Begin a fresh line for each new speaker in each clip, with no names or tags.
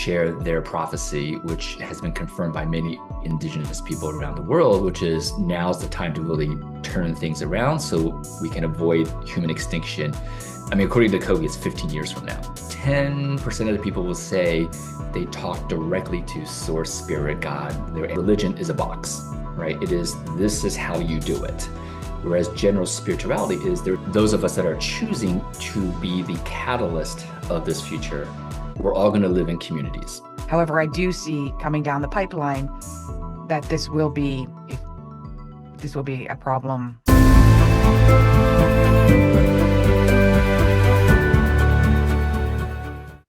share their prophecy, which has been confirmed by many indigenous people around the world, which is now's the time to really turn things around so we can avoid human extinction. I mean, according to Kogi, it's 15 years from now. 10% of the people will say they talk directly to source, spirit, God. Their religion is a box, right? This is how you do it. Whereas general spirituality is those of us that are choosing to be the catalyst of this future. We're all going to live in communities.
However, I do see coming down the pipeline that this will be a problem.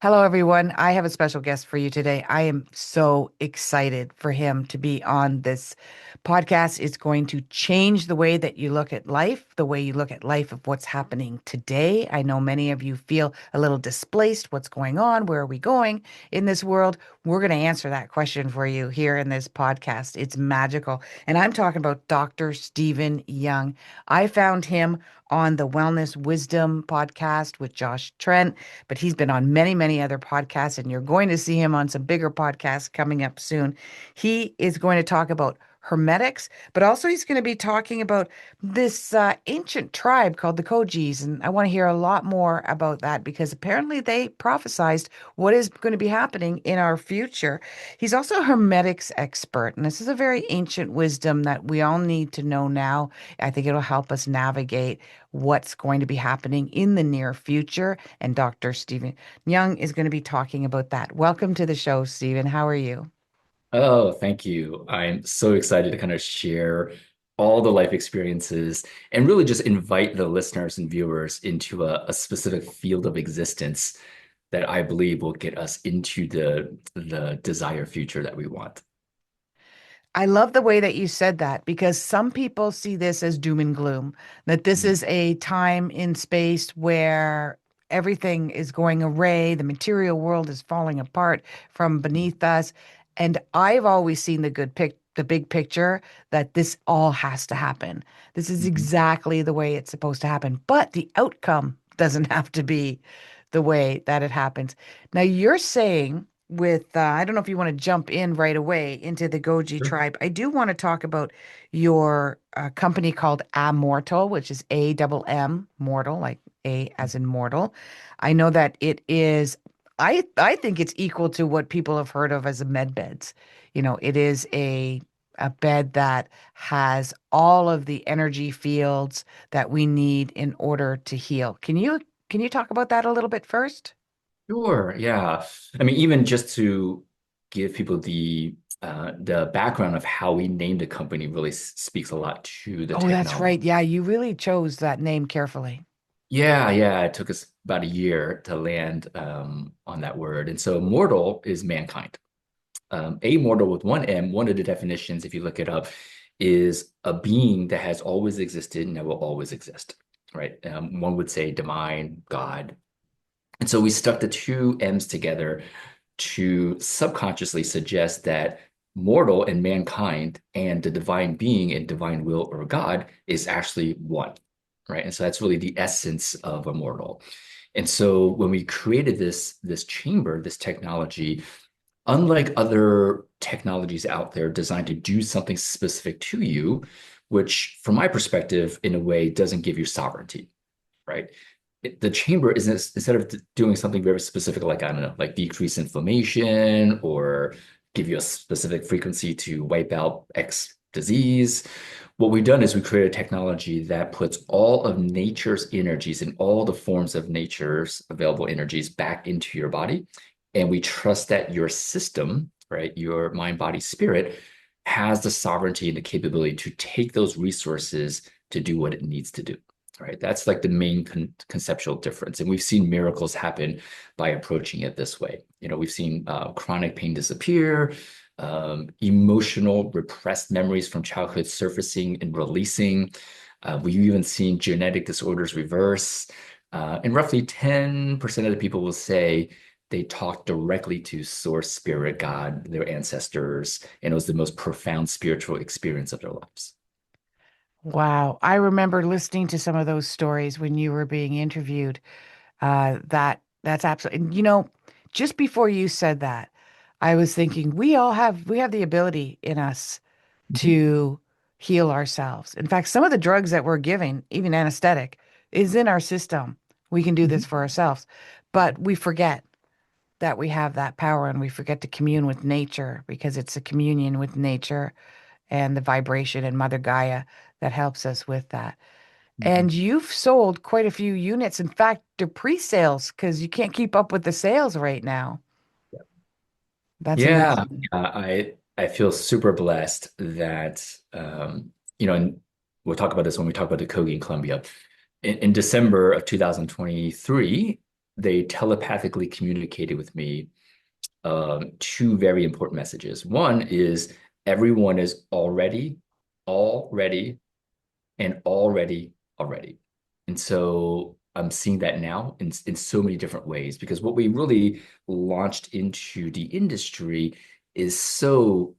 Hello, everyone. I have a special guest for you today. I am so excited for him to be on this podcast. It's going to change the way that you look at life, the way you look at life of what's happening today. I know many of you feel a little displaced. What's going on? Where are we going in this world? We're going to answer that question for you here in this podcast. It's magical. And I'm talking about Dr. Stephen Young. I found him on the Wellness Wisdom podcast with Josh Trent, but he's been on many, many other podcasts, and you're going to see him on some bigger podcasts coming up soon. He is going to talk about Hermetics, but also he's going to be talking about this ancient tribe called the Kogis. And I want to hear a lot more about that because apparently they prophesized what is going to be happening in our future. He's also a Hermetics expert, and this is a very ancient wisdom that we all need to know now. I think it'll help us navigate what's going to be happening in the near future. And Dr. Stephen Young is going to be talking about that. Welcome to the show, Stephen. How are you?
Oh, thank you. I'm so excited to kind of share all the life experiences and really just invite the listeners and viewers into a specific field of existence that I believe will get us into the desired future that we want.
I love the way that you said that because some people see this as doom and gloom, that this
Mhm.
is a time in space where everything is going awry, the material world is falling apart from beneath us. And I've always seen the big picture that this all has to happen. This is
Mhm.
exactly the way it's supposed to happen, but the outcome doesn't have to be the way that it happens. Now you're saying with I don't know if you want to jump in right away into the Goji
Sure.
tribe. I do want to talk about your company called Amortal, which is A-double-M, mortal, like A as in mortal. I know that it is. I think it's equal to what people have heard of as a med beds. You know, it is a bed that has all of the energy fields that we need in order to heal. Can you talk about that a little bit first?
Sure. Yeah. I mean, even just to give people the background of how we named the company really speaks a lot to the
Oh, that's
technology.
right. Yeah, you really chose that name carefully.
Yeah. It took us about a year to land on that word. And so mortal is mankind. Amortal with one M, one of the definitions, if you look it up, is a being that has always existed and that will always exist, right? One would say divine, God. And so we stuck the two M's together to subconsciously suggest that mortal and mankind and the divine being and divine will or God is actually one, right? And so that's really the essence of a mortal. And so when we created this chamber, this technology, unlike other technologies out there designed to do something specific to you, which from my perspective, in a way, doesn't give you sovereignty, right? The chamber isn't, instead of doing something very specific, like, I don't know, like decrease inflammation or give you a specific frequency to wipe out X disease. What we've done is we created a technology that puts all of nature's energies and all the forms of nature's available energies back into your body. And we trust that your system, right, your mind, body, spirit, has the sovereignty and the capability to take those resources to do what it needs to do. Right. That's like the main conceptual difference. And we've seen miracles happen by approaching it this way. You know, we've seen chronic pain disappear, emotional repressed memories from childhood surfacing and releasing. We've even seen genetic disorders reverse. And roughly 10% of the people will say they talk directly to source, spirit, God, their ancestors, and it was the most profound spiritual experience of their lives.
Wow. I remember listening to some of those stories when you were being interviewed. That's absolutely, and just before you said that, I was thinking we have the ability in us
Mhm.
to heal ourselves. In fact, some of the drugs that we're giving, even anesthetic, is in our system. We can do
Mhm.
this for ourselves, but we forget that we have that power and we forget to commune with nature because it's a communion with nature and the vibration and Mother Gaia that helps us with that.
Mhm.
And you've sold quite a few units. In fact, they're pre-sales because you can't keep up with the sales right now. That's
Yeah,
amazing.
I feel super blessed that and we'll talk about this when we talk about the Kogi in Colombia. In December of 2023, they telepathically communicated with me two very important messages. One is everyone is already, and already. And so I'm seeing that now in so many different ways because what we really launched into the industry is so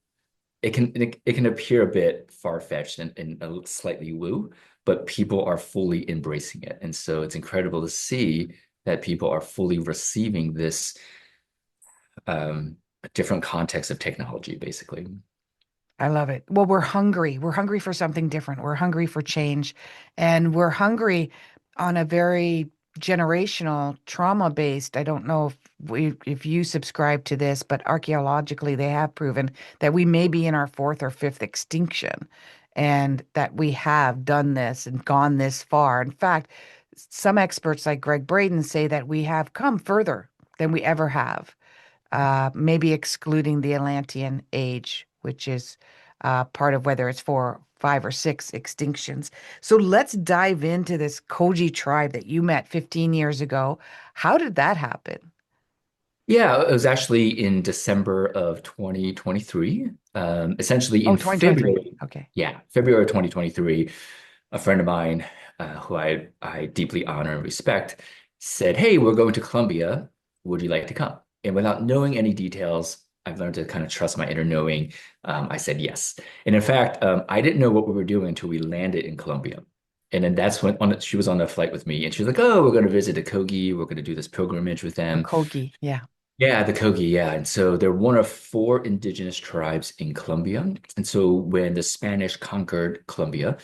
it can appear a bit far-fetched and slightly woo, but people are fully embracing it. And so it's incredible to see that people are fully receiving this a different context of technology, basically.
I love it. Well, we're hungry. We're hungry for something different. We're hungry for change. And we're hungry on a very generational trauma based. I don't know if you subscribe to this, but archaeologically they have proven that we may be in our fourth or fifth extinction and that we have done this and gone this far. In fact, some experts like Greg Braden say that we have come further than we ever have, maybe excluding the Atlantean age, which is part of whether it's four, five, or six extinctions. So let's dive into this Koji tribe that you met 15 years ago. How did that happen?
Yeah, it was actually in December of 2023. Essentially
Oh,
in
2023.
February,
Okay.
yeah, February of 2023, a friend of mine, who I deeply honor and respect, said, "Hey, we're going to Colombia. Would you like to come?" And without knowing any details, I've learned to kind of trust my inner knowing. I said yes. And in fact, I didn't know what we were doing until we landed in Colombia. And then that's when she was on the flight with me, and she was like, "Oh, we're going to visit the Kogi. We're going to do this pilgrimage with
The
them."
Kogi. Yeah.
Yeah, the Kogi, yeah. And so they're one of four indigenous tribes in Colombia. And so when the Spanish conquered Colombia,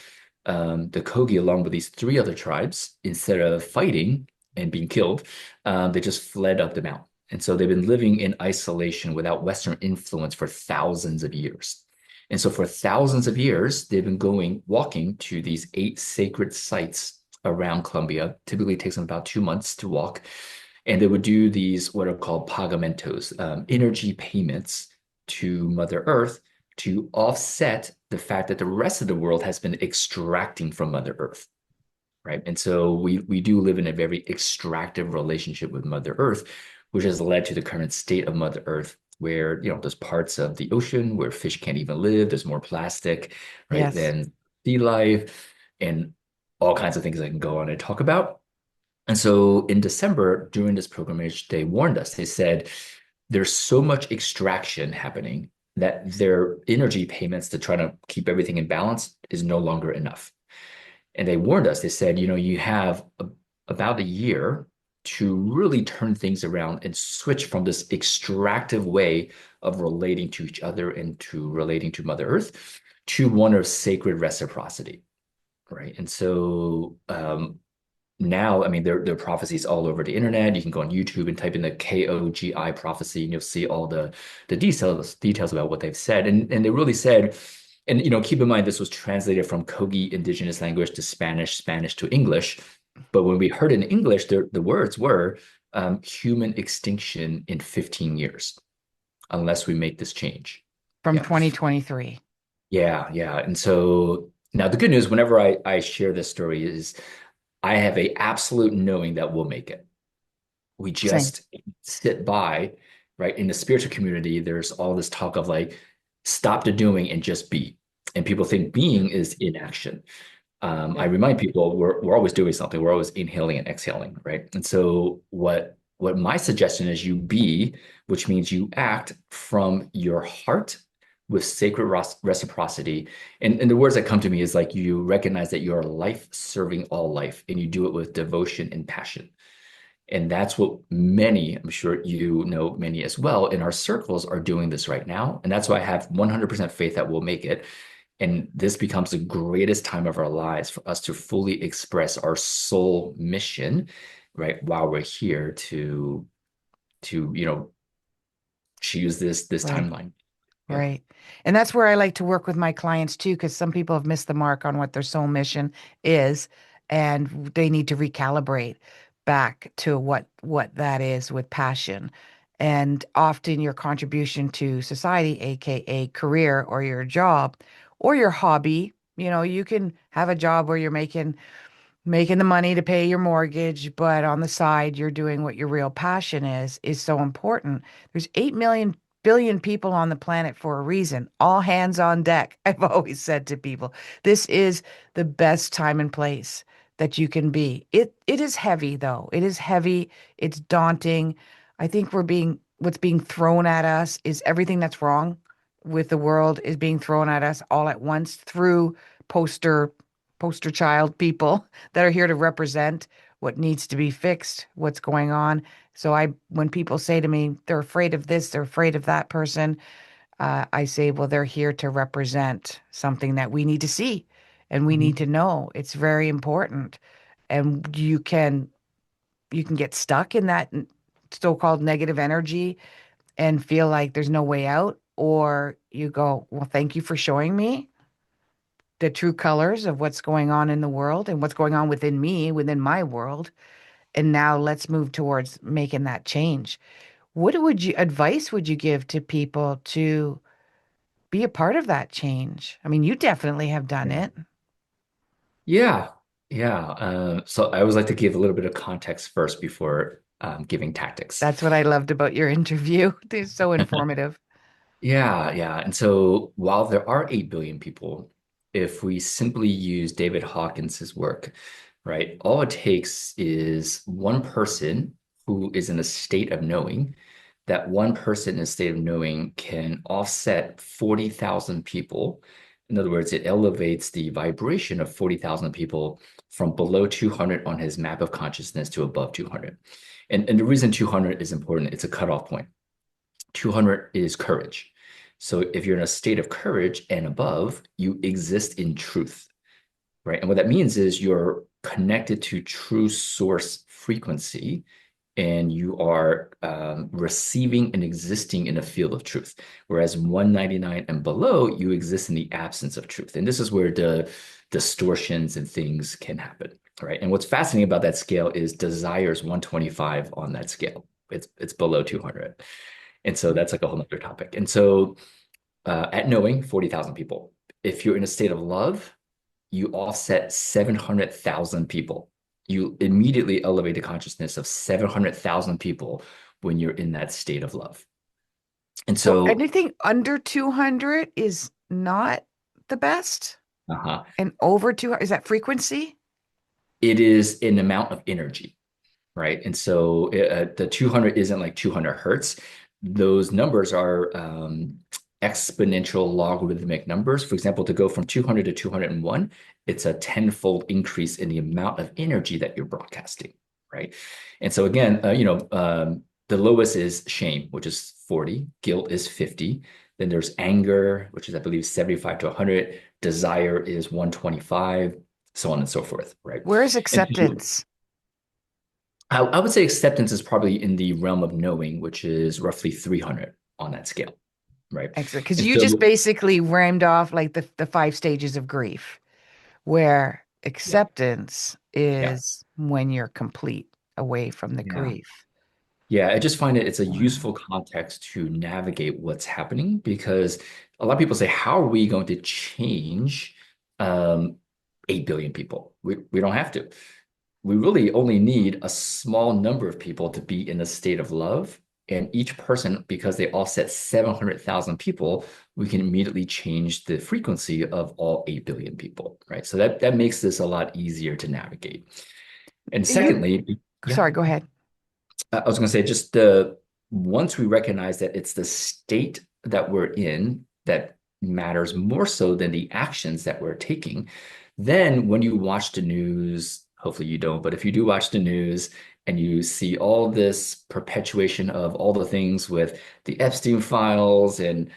the Kogi, along with these three other tribes, instead of fighting and being killed, they just fled up the mountain. And so they've been living in isolation without Western influence for thousands of years. And so for thousands of years, they've been walking to these eight sacred sites around Colombia. Typically takes them about 2 months to walk. And they would do these what are called pagamentos, energy payments to Mother Earth to offset the fact that the rest of the world has been extracting from Mother Earth, right? And so we do live in a very extractive relationship with Mother Earth, which has led to the current state of Mother Earth, where there's parts of the ocean where fish can't even live. There's more plastic, right,
Yes.
than sea life, and all kinds of things I can go on and talk about. And so in December, during this pilgrimage, they warned us. They said there's so much extraction happening that their energy payments to try to keep everything in balance is no longer enough. And they warned us. They said, you have about a year to really turn things around and switch from this extractive way of relating to each other and to relating to Mother Earth to one of sacred reciprocity. Right. And so now, I mean, there are prophecies all over the internet. You can go on YouTube and type in the KOGI prophecy, and you'll see all the details about what they've said. And they really said, and keep in mind this was translated from Kogi indigenous language to Spanish, Spanish to English. But when we heard in English, the words were human extinction in 15 years, unless we make this change.
From
Yeah.
2023.
Yeah. And so now the good news, whenever I share this story, is I have a absolute knowing that we'll make it. We
Same.
just sit by, right? In the spiritual community, there's all this talk of like, stop the doing and just be. And people think being is inaction. I
Yep.
remind people we're always doing something. We're always inhaling and exhaling, right? And so what my suggestion is you be, which means you act from your heart with sacred reciprocity. And the words that come to me is like you recognize that you're life serving all life and you do it with devotion and passion. And that's what many, I'm sure you know many as well, in our circles are doing this right now. And that's why I have 100% faith that we'll make it. And this becomes the greatest time of our lives for us to fully express our soul mission, right? While we're here to choose this
Right.
timeline. Yeah.
Right. And that's where I like to work with my clients too, because some people have missed the mark on what their soul mission is, and they need to recalibrate back to what that is with passion. And often your contribution to society, aka career or your job or your hobby, you can have a job where you're making the money to pay your mortgage, but on the side, you're doing what your real passion is so important. There's 8 million billion people on the planet for a reason. All hands on deck. I've always said to people, this is the best time and place that you can be. It is heavy though. It is heavy. It's daunting. I think what's being thrown at us is everything that's wrong with the world is being thrown at us all at once through poster poster child people that are here to represent what needs to be fixed, what's going on. So when people say to me, they're afraid of this, they're afraid of that person, I say, well, they're here to represent something that we need to see and we need
Mhm.
to know. It's very important. And you can get stuck in that so-called negative energy and feel like there's no way out, or you go, well, thank you for showing me the true colors of what's going on in the world and what's going on within me, within my world. And now let's move towards making that change. What advice would you give to people to be a part of that change? I mean, you definitely have done
Yeah.
it.
Yeah. Yeah. So I always like to give a little bit of context first before giving tactics.
That's what I loved about your interview. It's so informative.
Yeah, yeah. And so while there are 8 billion people, if we simply use David Hawkins's work, right, all it takes is one person who is in a state of knowing. That one person in a state of knowing can offset 40,000 people. In other words, it elevates the vibration of 40,000 people from below 200 on his map of consciousness to above 200. And the reason 200 is important, it's a cutoff point. 200 is courage. So if you're in a state of courage and above, you exist in truth, right? And what that means is you're connected to true source frequency and you are receiving and existing in a field of truth. Whereas 199 and below, you exist in the absence of truth. And this is where the distortions and things can happen, right? And what's fascinating about that scale is desire is 125 on that scale. It's below 200. And so that's like a whole nother topic. And so at knowing 40,000 people, if you're in a state of love, you offset 700,000 people. You immediately elevate the consciousness of 700,000 people when you're in that state of love. And
So
so,
anything under 200 is not the best,
uh-huh,
and over 200, is that frequency?
it is an amount of energy, right? And so the 200 isn't like 200 hertz. Those numbers are exponential logarithmic numbers. For example, to go from 200 to 201, it's a tenfold increase in the amount of energy that you're broadcasting, right? And so again, the lowest is shame, which is 40. Guilt is 50. Then there's anger, which is, I believe, 75 to 100. Desire is 125, so on and so forth, right?
Where is
And so
acceptance?
I would say acceptance is probably in the realm of knowing, which is roughly 300 on that scale, right?
Excellent. Because
And
you just
so,
basically rammed off like the five stages of grief, where
yeah,
acceptance
yeah,
is when you're complete away from the
yeah.
grief.
Yeah, I just find it's a
Wow.
useful context to navigate what's happening because a lot of people say, how are we going to change um, 8 billion people? We don't have to. We really only need a small number of people to be in a state of love. And each person, because they offset 700,000 people, we can immediately change the frequency of all 8 billion people, right? So that makes this a lot easier to navigate. And
You,
secondly, yeah,
sorry, go ahead.
I was going to say just the once we recognize that it's the state that we're in that matters more so than the actions that we're taking, then when you watch the news, hopefully you don't, but if you do watch the news and you see all this perpetuation of all the things with the Epstein files and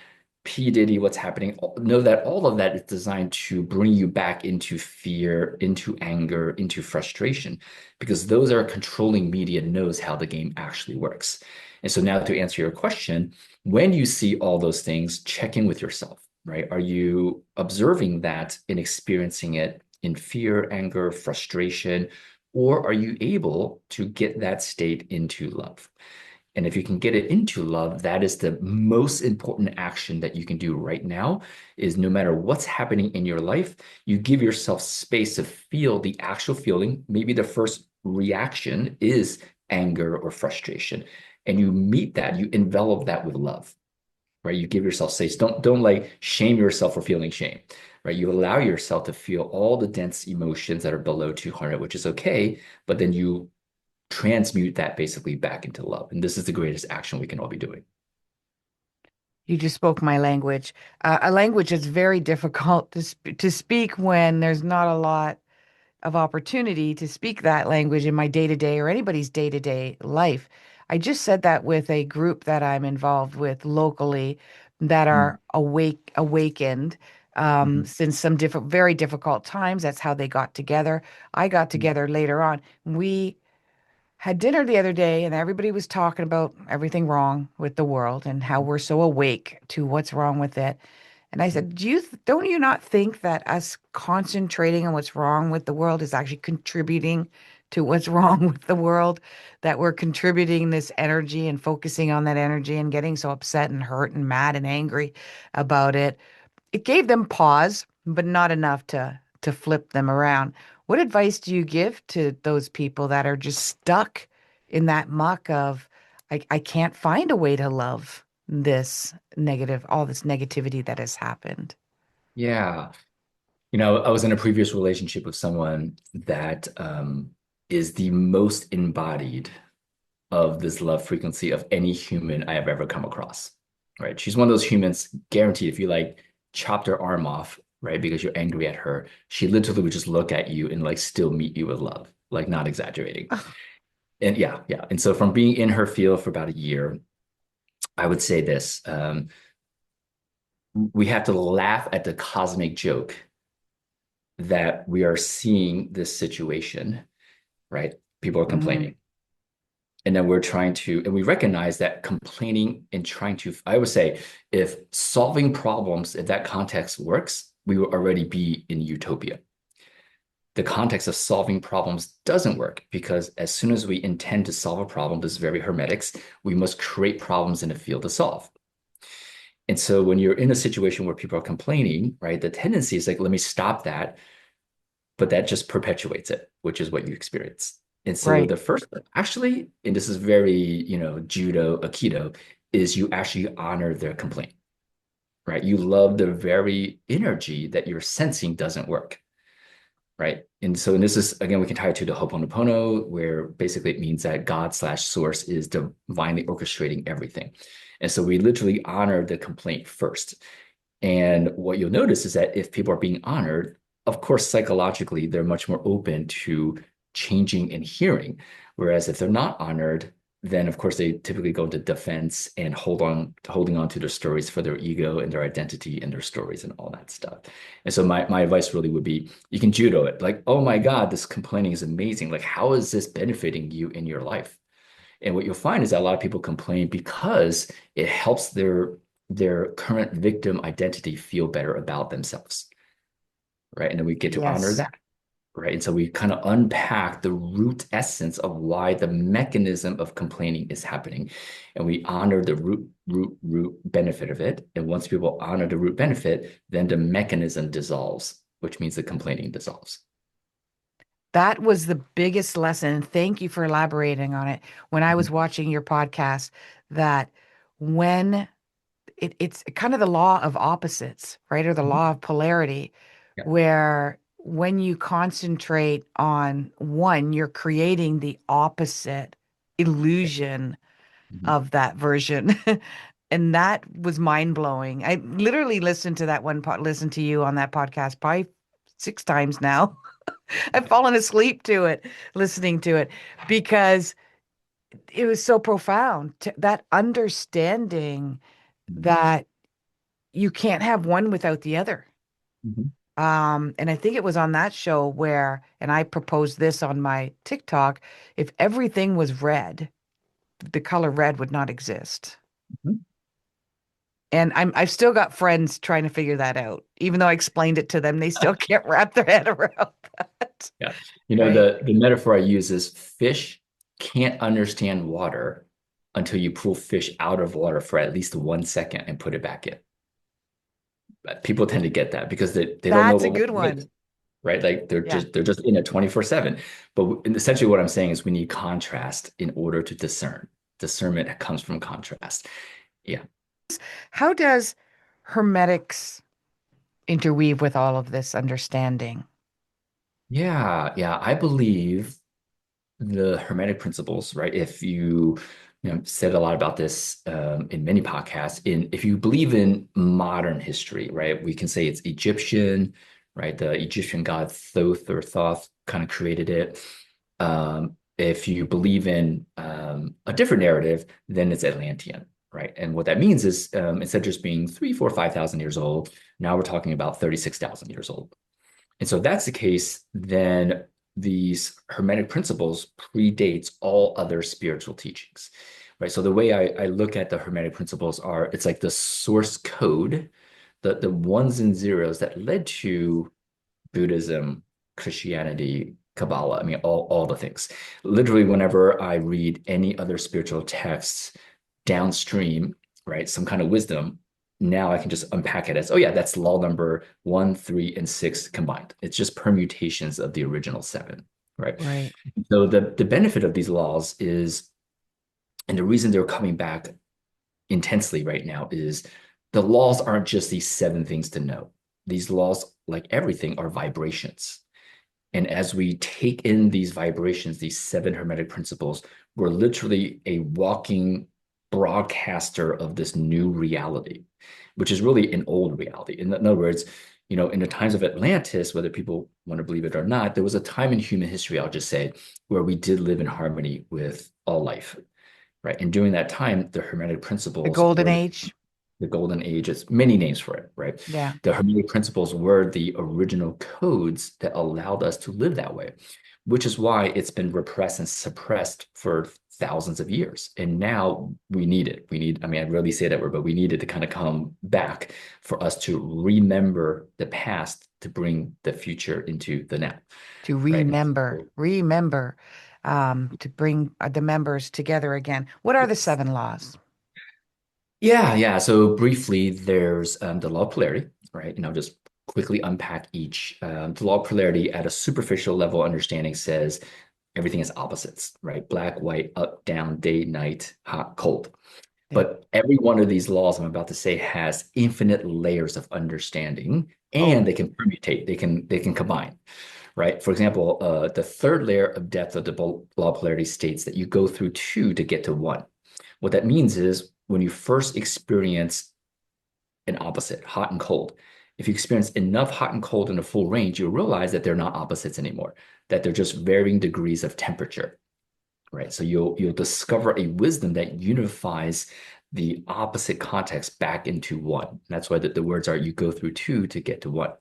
P. Diddy, what's happening, know that all of that is designed to bring you back into fear, into anger, into frustration, because those are controlling media knows how the game actually works. And so now to answer your question, when you see all those things, check in with yourself, right? Are you observing that and experiencing it in fear, anger, frustration, or are you able to get that state into love? And if you can get it into love, that is the most important action that you can do right now is no matter what's happening in your life, you give yourself space to feel the actual feeling. Maybe the first reaction is anger or frustration. And you meet that, you envelop that with love, right? You give yourself space. Don't like shame yourself for feeling shame, right? You allow yourself to feel all the dense emotions that are below 200, which is okay, but then you transmute that basically back into love. And this is the greatest action we can all be doing.
You just spoke my language, a language that's very difficult to speak when there's not a lot of opportunity to speak that language in my day-to-day or anybody's day-to-day life. I just said that with a group that I'm involved with locally that
Mm,
are awakened
mhm,
since some different, very difficult times. That's how they got together. I got
mm,
together later on. We had dinner the other day and everybody was talking about everything wrong with the world and how we're so awake to what's wrong with it. And I
mm.
said, don't you not think that us concentrating on what's wrong with the world is actually contributing to what's wrong with the world? That we're contributing this energy and focusing on that energy and getting so upset and hurt and mad and angry about it. It gave them pause, but not enough to flip them around. What advice do you give to those people that are just stuck in that muck of I can't find a way to love all this negativity that has happened?
Yeah. You know, I was in a previous relationship with someone that is the most embodied of this love frequency of any human I have ever come across, right? She's one of those humans, guaranteed, if you like chopped her arm off, right, because you're angry at her, she literally would just look at you and like still meet you with love, like not exaggerating. And yeah, yeah. And so from being in her field for about a year, I would say this, we have to laugh at the cosmic joke that we are seeing this situation, right? People are
Mm,
complaining. And then we're trying to, and we recognize that complaining and trying to, I would say, if solving problems in that context works, we will already be in utopia. The context of solving problems doesn't work because as soon as we intend to solve a problem, this is very hermetics, we must create problems in the field to solve. And so when you're in a situation where people are complaining, right, the tendency is like, let me stop that, but that just perpetuates it, which is what you experience. And so
right.
the first, actually, and this is very, judo, aikido, is you actually honor their complaint, right? You love the very energy that you're sensing doesn't work, right? And so, and this is, again, we can tie it to the Ho'oponopono, where basically it means that God slash source is divinely orchestrating everything. And so we literally honor the complaint first. And what you'll notice is that if people are being honored, of course, psychologically, they're much more open to changing and hearing. Whereas if they're not honored, then of course they typically go into defense and holding on to their stories for their ego and their identity and their stories and all that stuff. And so my advice really would be you can judo it. Like, oh my God, this complaining is amazing. Like, how is this benefiting you in your life? And what you'll find is that a lot of people complain because it helps their current victim identity feel better about themselves, right? And then we get to honor
Yes.
that, right? And so we kind of unpack the root essence of why the mechanism of complaining is happening, and we honor the root benefit of it. And once people honor the root benefit, then the mechanism dissolves, which means the complaining dissolves.
That was the biggest lesson. Thank you for elaborating on it. When I was
Mhm.
watching your podcast, that when it's kind of the law of opposites, right? Or the
Mhm.
law of polarity,
Yeah.
where when you concentrate on one, you're creating the opposite
Yeah.
illusion
Mhm.
of that version. And that was mind blowing. I literally listened to listened to you on that podcast probably 6 times now. I've fallen asleep to it, listening to it, because it was so profound that understanding
Mhm.
that you can't have one without the other.
Mhm.
And I think it was on that show where, and I proposed this on my TikTok, if everything was red, the color red would not exist.
Mhm.
And I've still got friends trying to figure that out. Even though I explained it to them, they still can't wrap their head around that.
Yeah.
Right?
The metaphor I use is fish can't understand water until you pull fish out of water for at least 1 second and put it back in. But people tend to get that because they don't know
That's a
what
good
water is,
one.
right? Like
Yeah.
they're just in it 24/7. But essentially what I'm saying is we need contrast in order to discern. Discernment comes from contrast. Yeah.
How does Hermetics interweave with all of this understanding?
Yeah. I believe the Hermetic Principles, right? If you said a lot about this in many podcasts. If you believe in modern history, right, we can say it's Egyptian, right? The Egyptian god Thoth or Thoth kind of created it. If you believe in a different narrative, then it's Atlantean, right? And what that means is instead of just being 3, 4, 5,000 years old, now we're talking about 36,000 years old. And so if that's the case, then these Hermetic principles predates all other spiritual teachings, right? So the way I look at the Hermetic principles are it's like the source code, the ones and zeros that led to Buddhism, Christianity, Kabbalah. I mean, all the things. Literally, whenever I read any other spiritual texts downstream, right, some kind of wisdom, now I can just unpack it as, oh yeah, that's law number 1, 3, and 6 combined. It's just permutations of the original 7, right?
Right.
So the benefit of these laws is, and the reason they're coming back intensely right now is the laws aren't just these 7 things to know. These laws, like everything, are vibrations. And as we take in these vibrations, these 7 Hermetic principles, we're literally a walking broadcaster of this new reality, which is really an old reality. In other words, in the times of Atlantis, whether people want to believe it or not, there was a time in human history, I'll just say, where we did live in harmony with all life, right? And during that time, the Hermetic
The
principles
golden
were
age.
the golden age. It's many names for it, right?
Yeah.
The Hermetic principles were the original codes that allowed us to live that way, which is why it's been repressed and suppressed for thousands of years. And now we need it. I mean, I really say that word, but we need it to kind of come back for us to remember the past to bring the future into the now,
To
right?
remember, to bring the members together again. What are the
Yes.
7 laws?
Yeah. So briefly, there's the law of polarity, right? And I'll just quickly unpack each. The law of polarity at a superficial level understanding says everything is opposites, right? Black, white, up, down, day, night, hot, cold.
Yeah.
But every one of these laws I'm about to say has infinite layers of understanding, and
Oh,
they can permutate, they can combine, right? For example, the third layer of depth of the law of polarity states that you go through 2 to get to 1. What that means is when you first experience an opposite, hot and cold, if you experience enough hot and cold in a full range, you'll realize that they're not opposites anymore, that they're just varying degrees of temperature, right? So you'll discover a wisdom that unifies the opposite context back into one. That's why the words are you go through 2 to get to 1.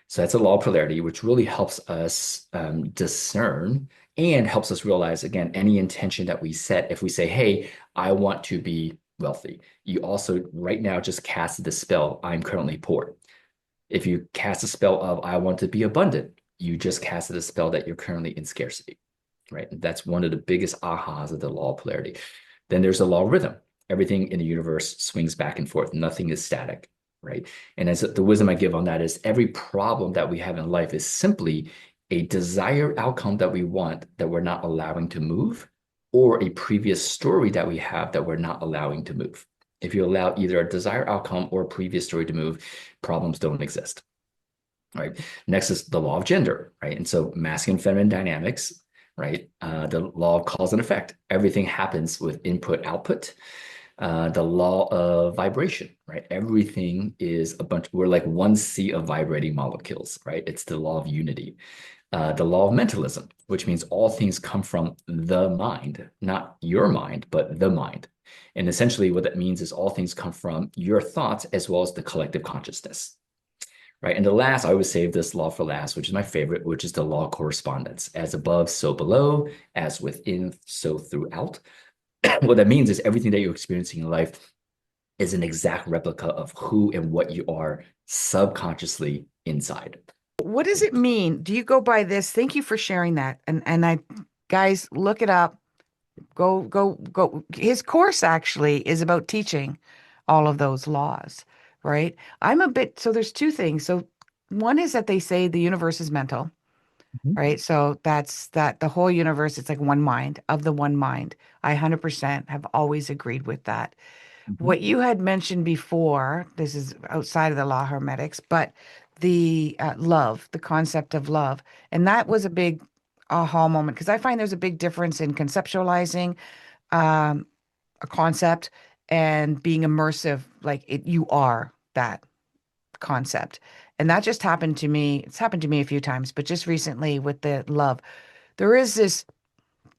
So that's a law of polarity, which really helps us discern and helps us realize, again, any intention that we set. If we say, hey, I want to be wealthy, you also right now just cast the spell, I'm currently poor. If you cast a spell of, I want to be abundant, you just casted a spell that you're currently in scarcity, right? That's one of the biggest ahas of the law of polarity. Then there's the law of rhythm. Everything in the universe swings back and forth. Nothing is static, right? And as the wisdom I give on that is every problem that we have in life is simply a desired outcome that we want that we're not allowing to move, or a previous story that we have that we're not allowing to move. If you allow either a desired outcome or a previous story to move, problems don't exist, right? Next is the law of gender, right? And so masculine, feminine dynamics, right? The law of cause and effect. Everything happens with input, output. The law of vibration, right? Everything is we're like one sea of vibrating molecules, right? It's the law of unity. The law of mentalism, which means all things come from the mind, not your mind, but the mind. And essentially, what that means is all things come from your thoughts as well as the collective consciousness, right? And the last, I always save this law for last, which is my favorite, which is the law of correspondence. As above, so below, as within, so throughout. What that means is everything that you're experiencing in life is an exact replica of who and what you are subconsciously inside.
What does it mean? Do you go by this? Thank you for sharing that. And I guys, look it up. Go. His course actually is about teaching all of those laws, right? I'm a bit, so there's two things. So one is that they say the universe is mental,
Mhm.
right? So that's that the whole universe, it's like one mind of the one mind. I 100% have always agreed with that.
Mhm.
What you had mentioned before, this is outside of the law hermetics, but the love, the concept of love. And that was a big aha moment because I find there's a big difference in conceptualizing um, a concept and being immersive, like it, you are that concept. And that just happened to me. It's happened to me a few times, but just recently with the love, there is this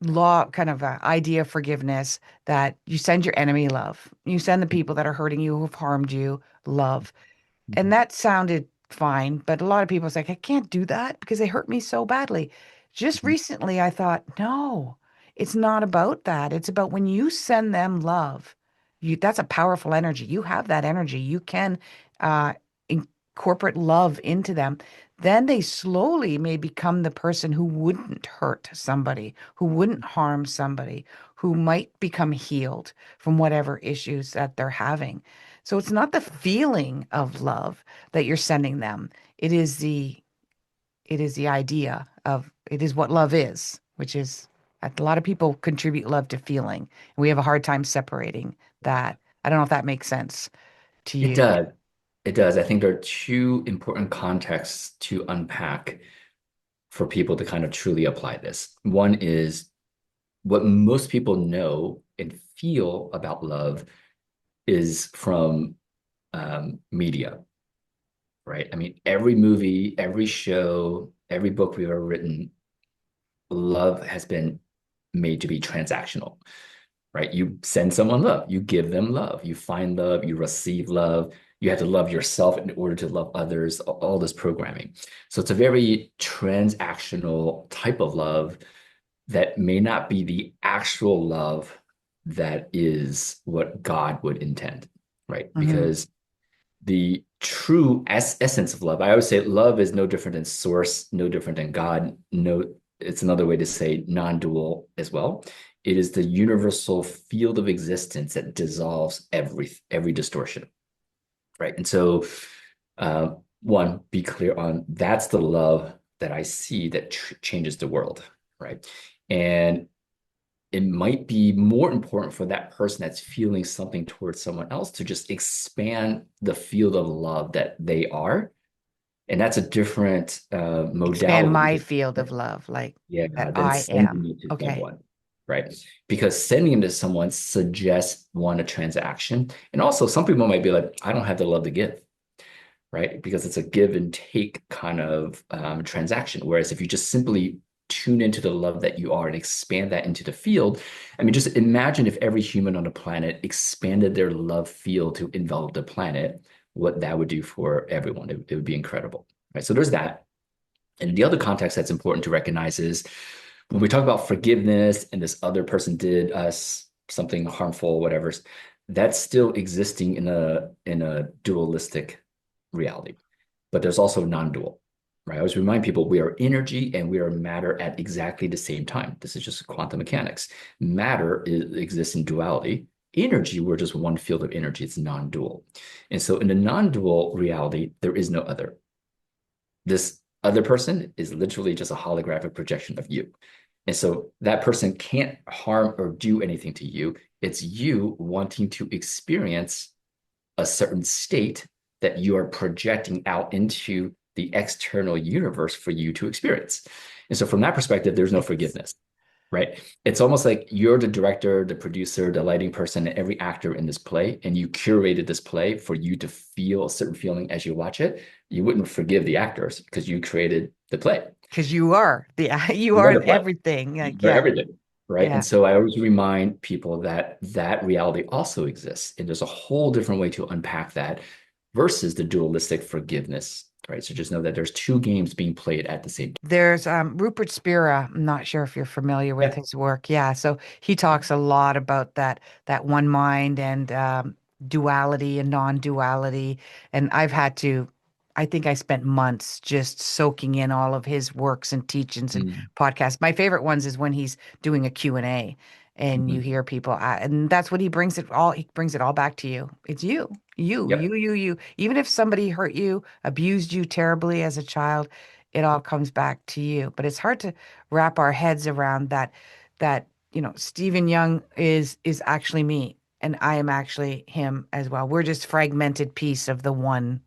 law kind of idea of forgiveness that you send your enemy love. You send the people that are hurting you, who've harmed you, love. And
Mhm.
that sounded fine, but a lot of people was like, I can't do that because they hurt me so badly. Just
Mhm.
recently, I thought, no, it's not about that. It's about when you send them love, you that's a powerful energy. You have that energy. You can uh, incorporate love into them. Then they slowly may become the person who wouldn't hurt somebody, who wouldn't harm somebody, who might become healed from whatever issues that they're having. So it's not the feeling of love that you're sending them. It is the idea of it is what love is, which is a lot of people contribute love to feeling. And we have a hard time separating that. I don't know if that makes sense to
It
you.
does. It does. I think there are two important contexts to unpack for people to kind of truly apply this. One is what most people know and feel about love is from media, right? I mean, every movie, every show, every book we've ever written, love has been made to be transactional, right? You send someone love, you give them love, you find love, you receive love. You have to love yourself in order to love others, all this programming. So it's a very transactional type of love that may not be the actual love that is what God would intend, right?
Hmm.
Because the true essence of love, I always say love is no different than source, no different than God. No, it's another way to say non-dual as well. It is the universal field of existence that dissolves every distortion, right? And so, uh, one, be clear on that's the love that I see that changes the world, right? And it might be more important for that person that's feeling something towards someone else to just expand the field of love that they are. And that's a different
Expand
modality.
my field of love, like
Yeah,
that
than
I
sending
am.
it to
Okay.
someone, right? Because sending it to someone suggests one, a transaction. And also, some people might be like, I don't have the love to give, right? Because it's a give and take kind of transaction. Whereas if you just simply tune into the love that you are and expand that into the field, I mean, just imagine if every human on the planet expanded their love field to envelop the planet, what that would do for everyone. It would be incredible, right? So there's that. And the other context that's important to recognize is when we talk about forgiveness and this other person did us something harmful, whatever, that's still existing in a dualistic reality. But there's also non-dual, right? I always remind people we are energy and we are matter at exactly the same time. This is just quantum mechanics. Matter exists in duality. Energy, we're just one field of energy. It's non-dual. And so in the non-dual reality, there is no other. This other person is literally just a holographic projection of you. And so that person can't harm or do anything to you. It's you wanting to experience a certain state that you are projecting out into the external universe for you to experience. And so from that perspective, there's no
Yes.
forgiveness, right? It's almost like you're the director, the producer, the lighting person, and every actor in this play, and you curated this play for you to feel a certain feeling as you watch it. You wouldn't forgive the actors because you created the play.
Because you are you
You
are
are the play.
everything. Like,
For
yeah,
everything, right?
yeah.
And so I always remind people that that reality also exists, and there's a whole different way to unpack that versus the dualistic forgiveness, right? So just know that there's two games being played at the same time.
There's Rupert Spira. I'm not sure if you're familiar with
Yeah.
his work. Yeah, so he talks a lot about that one mind and duality and non-duality. And I think I spent months just soaking in all of his works and teachings and
Mm-hmm.
podcasts. My favorite ones is when he's doing a Q&A and you
Mm-hmm.
hear people, and that's what he brings it all back to you. It's you, you,
Yep.
you, you, you. Even if somebody hurt you, abused you terribly as a child, it all comes back to you. But it's hard to wrap our heads around that, Stephen Young is actually me and I am actually him as well. We're just fragmented piece of the one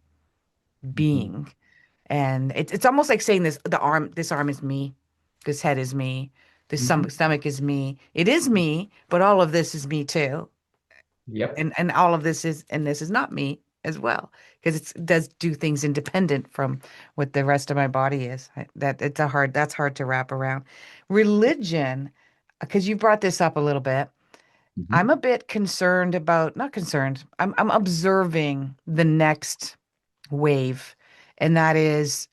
Mm-hmm.
being. And it's almost like saying this arm is me, this head is me, this
Mm-hmm.
stomach is me. It is me, but all of this is me too.
Yep.
And all of this is and this is not me as well because it does do things independent from what the rest of my body is. That's hard to wrap around. Religion, because you brought this up a little bit.
Mm-hmm.
I'm a bit concerned about, not concerned. I'm observing the next wave, and that is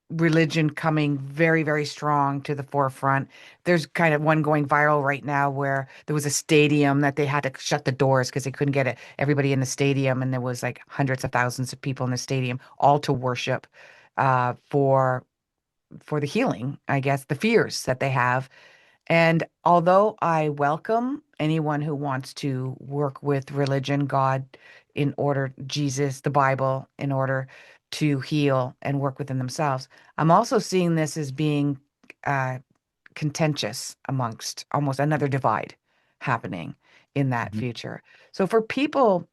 religion coming very, very strong to the forefront. There's kind of one going viral right now where there was a stadium that they had to shut the doors because they couldn't get everybody in the stadium, and there was like hundreds of thousands of people in the stadium, all to worship for the healing, I guess, the fears that they have. And although I welcome anyone who wants to work with religion, God, in order, Jesus, the Bible, in order to heal and work within themselves, I'm also seeing this as being uh, contentious amongst almost another divide happening in that
Mm-hmm.
future. So for people,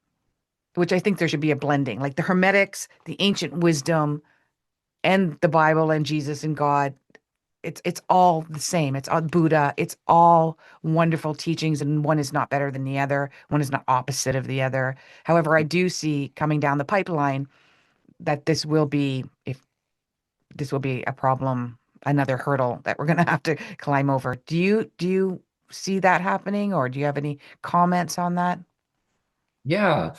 which I think there should be a blending, like the Hermetics, the ancient wisdom, and the Bible and Jesus and God, it's all the same. It's all Buddha. It's all wonderful teachings, and one is not better than the other. One is not opposite of the other. However, I do see coming down the pipeline that this will be a problem, another hurdle that we're going to have to climb over. Do you see that happening, or do you have any comments on that?
Yeah.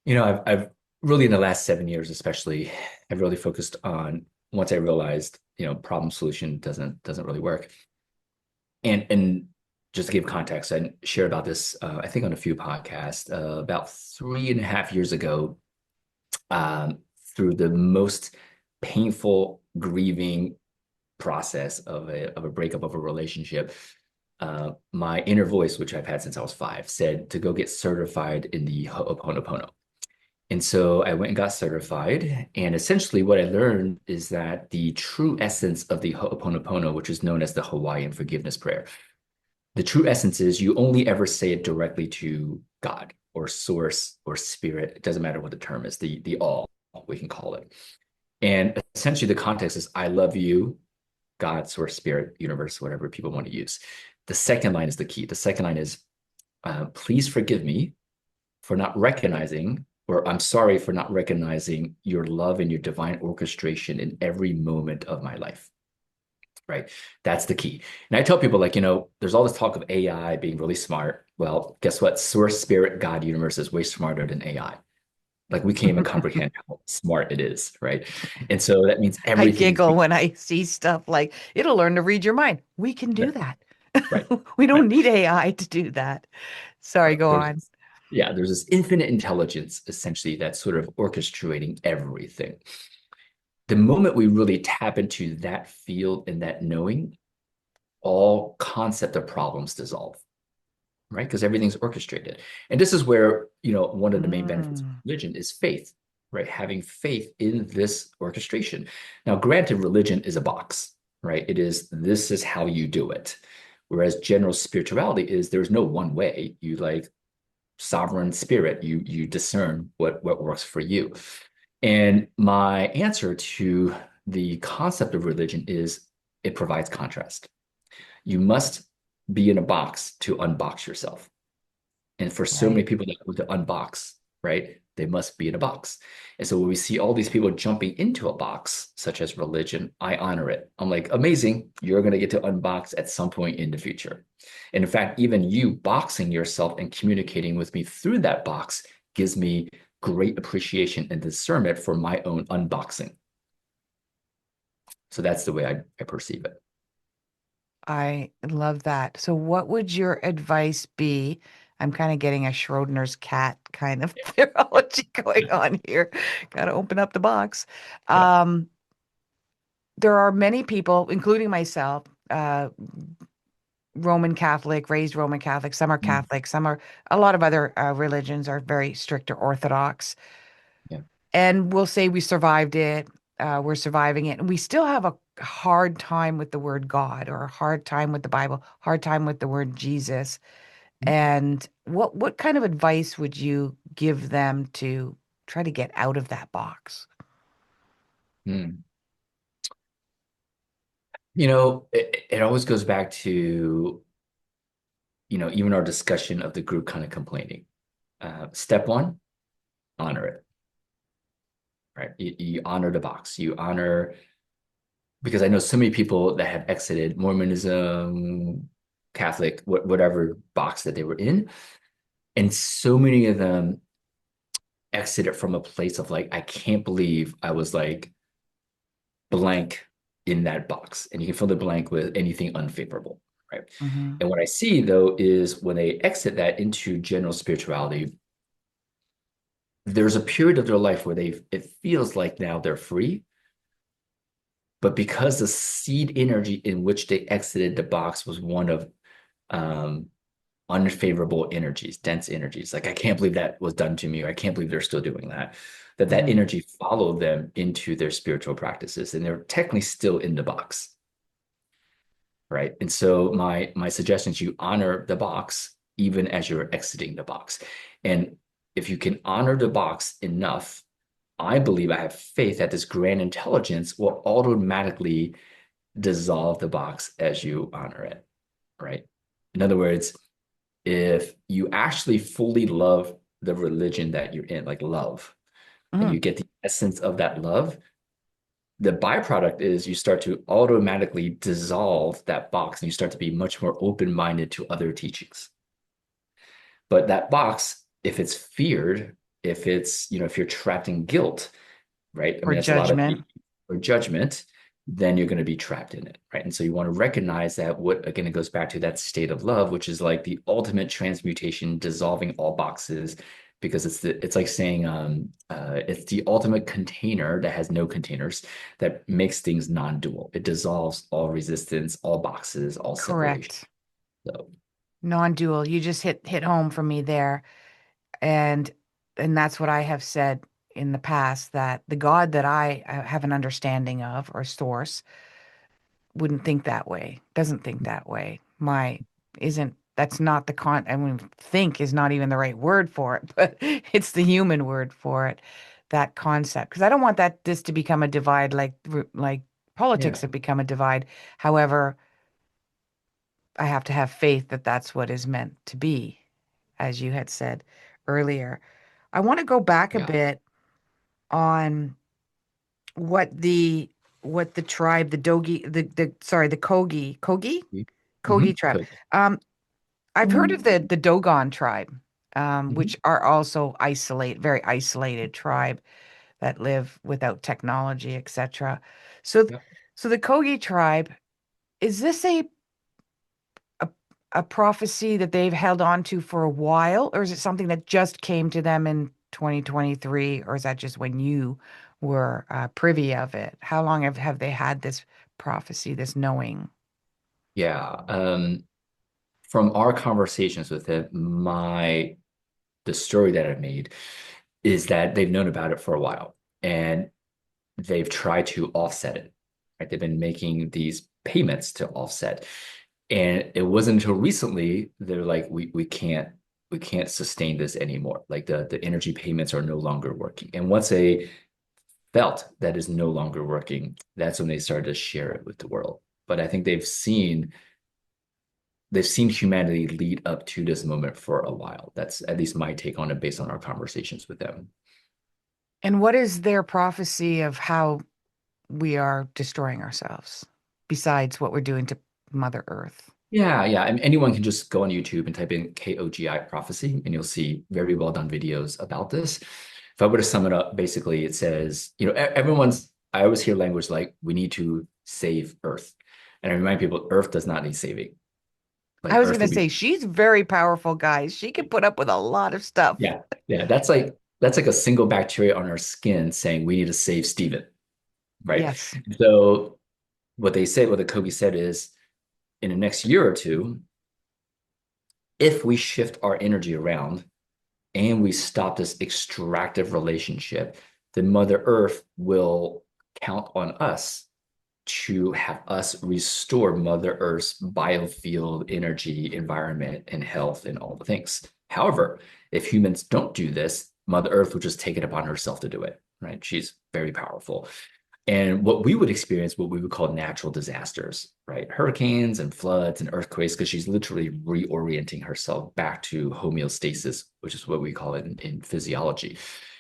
I've really in the last 7 years, especially, I've really focused on once I realized, problem solution doesn't really work. And just to give context, I shared about this, I think on a few podcasts, about 3.5 years ago, um, through the most painful grieving process of a breakup of a relationship. My inner voice, which I've had since I was 5, said to go get certified in the Ho'oponopono. And so I went and got certified. And essentially, what I learned is that the true essence of the Ho'oponopono, which is known as the Hawaiian forgiveness prayer, the true essence is you only ever say it directly to God or source or spirit. It doesn't matter what the term is, the all, we can call it. And essentially, the context is I love you, God, source, spirit, universe, whatever people want to use. The second line is the key. The second line is please forgive me for not recognizing, or I'm sorry for not recognizing your love and your divine orchestration in every moment of my life. Right. That's the key. And I tell people, like, there's all this talk of AI being really smart. Well, guess what? Source, spirit, God, universe is way smarter than AI. Like, we can't even comprehend how smart it is. Right. And so that means
I
everything is
giggle when I see stuff like it'll learn to read your mind. We can do
yeah,
that.
right.
We
Right.
don't need AI to do that. Sorry,
Right.
go on.
There's this infinite intelligence essentially that's sort of orchestrating everything. The moment we really tap into that field and that knowing, all concept of problems dissolve, right? Because everything's orchestrated. And this is where, one of the main benefits of
Mm,
religion is faith, right? Having faith in this orchestration. Now, granted, religion is a box, right? This is how you do it. Whereas general spirituality is there's no one way. You like sovereign spirit, you discern what works for you. And my answer to the concept of religion is it provides contrast. You must be in a box to unbox yourself. And for so many
right.
people that go to unbox, right? They must be in a box. And so when we see all these people jumping into a box, such as religion, I honor it. I'm like, amazing, you're going to get to unbox at some point in the future. And in fact, even you boxing yourself and communicating with me through that box gives me great appreciation and discernment for my own unboxing. So that's the way I perceive it.
I love that. So, what would your advice be? I'm kind of getting a Schrodinger's cat kind of
Yeah,
theology going on here. Got to open up the box.
yeah,
Um, there are many people, including myself, Roman Catholic, raised Roman Catholic. Some are
mm,
Catholic. Some are, a lot of other religions are very strict or Orthodox.
yeah.
And we'll say we survived it. We're surviving it. And we still have a hard time with the word God or a hard time with the Bible, hard time with the word Jesus. And what kind of advice would you give them to try to get out of that box?
Mm. It always goes back to, even our discussion of the group kind of complaining. Step one, honor it, right? You honor the box. You honor, because I know so many people that have exited Mormonism, Catholic, whatever box that they were in. And so many of them exited from a place of like, I can't believe I was like blank in that box. And you can fill the blank with anything unfavorable, right?
Hmm.
And what I see though is when they exit that into general spirituality, there's a period of their life where it feels like now they're free. But because the seed energy in which they exited the box was one of um, unfavorable energies, dense energies, like I can't believe that was done to me, or I can't believe they're still doing that, that
Hmm.
energy followed them into their spiritual practices, and they're technically still in the box, right? And so my suggestion is you honor the box even as you're exiting the box. And if you can honor the box enough, I believe, I have faith that this grand intelligence will automatically dissolve the box as you honor it, right? In other words, if you actually fully love the religion that you're in, like love, and you
Hmm.
get the essence of that love, the byproduct is you start to automatically dissolve that box and you start to be much more open-minded to other teachings. But that box, if it's feared, if it's, if you're trapped in guilt, right? I
Or
mean, that's a lot of
judgment.
people, or judgment, then you're going to be trapped in it, right? And so you want to recognize that what, again, it goes back to that state of love, which is like the ultimate transmutation, dissolving all boxes, because it's like saying it's the ultimate container that has no containers that makes things non-dual. It dissolves all resistance, all boxes, all separation.
Correct.
So
Non-dual. You just hit home for me there. And that's what I have said in the past, that the God that I have an understanding of or source wouldn't think that way, doesn't think that way. My isn't That's not the I mean, think is not even the right word for it, but it's the human word for it, that concept. Because I don't want this to become a divide like politics
yeah,
have become a divide. However, I have to have faith that that's what is meant to be, as you had said earlier. I want to go back a
yeah.
bit on what the tribe, the Dogi, the sorry, the Kogi tribe.
Cool.
Um, I've heard of the Dogon tribe,
Mhm.
which are also very isolated tribe that live without technology, etc. So,
Yeah.
so the Kogi tribe, is this a a prophecy that they've held on to for a while, or is it something that just came to them in 2023, or is that just when you were privy of it? How long have they had this prophecy, this knowing?
Yeah. From our conversations with him, the story that I made is that they've known about it for a while and they've tried to offset it. Right? They've been making these payments to offset. And it wasn't until recently they're like, we can't sustain this anymore. Like the energy payments are no longer working. And once they felt that is no longer working, that's when they started to share it with the world. But I think they've seen humanity lead up to this moment for a while. That's at least my take on it based on our conversations with them.
And what is their prophecy of how we are destroying ourselves, besides what we're doing to Mother Earth?
Yeah, yeah. And anyone can just go on YouTube and type in KOGI prophecy, and you'll see very well done videos about this. If I were to sum it up, basically, it says, I always hear language like, we need to save Earth. And I remind people, Earth does not need saving.
I
Like,
was going
Earth
to
will be,
say, she's very powerful, guys. She can put up with a lot of stuff.
yeah, yeah. That's like a single bacteria on our skin saying we need to save Stephen, right?
Yes.
So what the Kogi said is, in the next year or two, if we shift our energy around and we stop this extractive relationship, then Mother Earth will count on us to have us restore Mother Earth's biofield, energy, environment, and health, and all the things. However, if humans don't do this, Mother Earth will just take it upon herself to do it, right? She's very powerful. And what we would experience, what we would call natural disasters, right? Hurricanes and floods and earthquakes, because she's literally reorienting herself back to homeostasis, which is what we call it in physiology.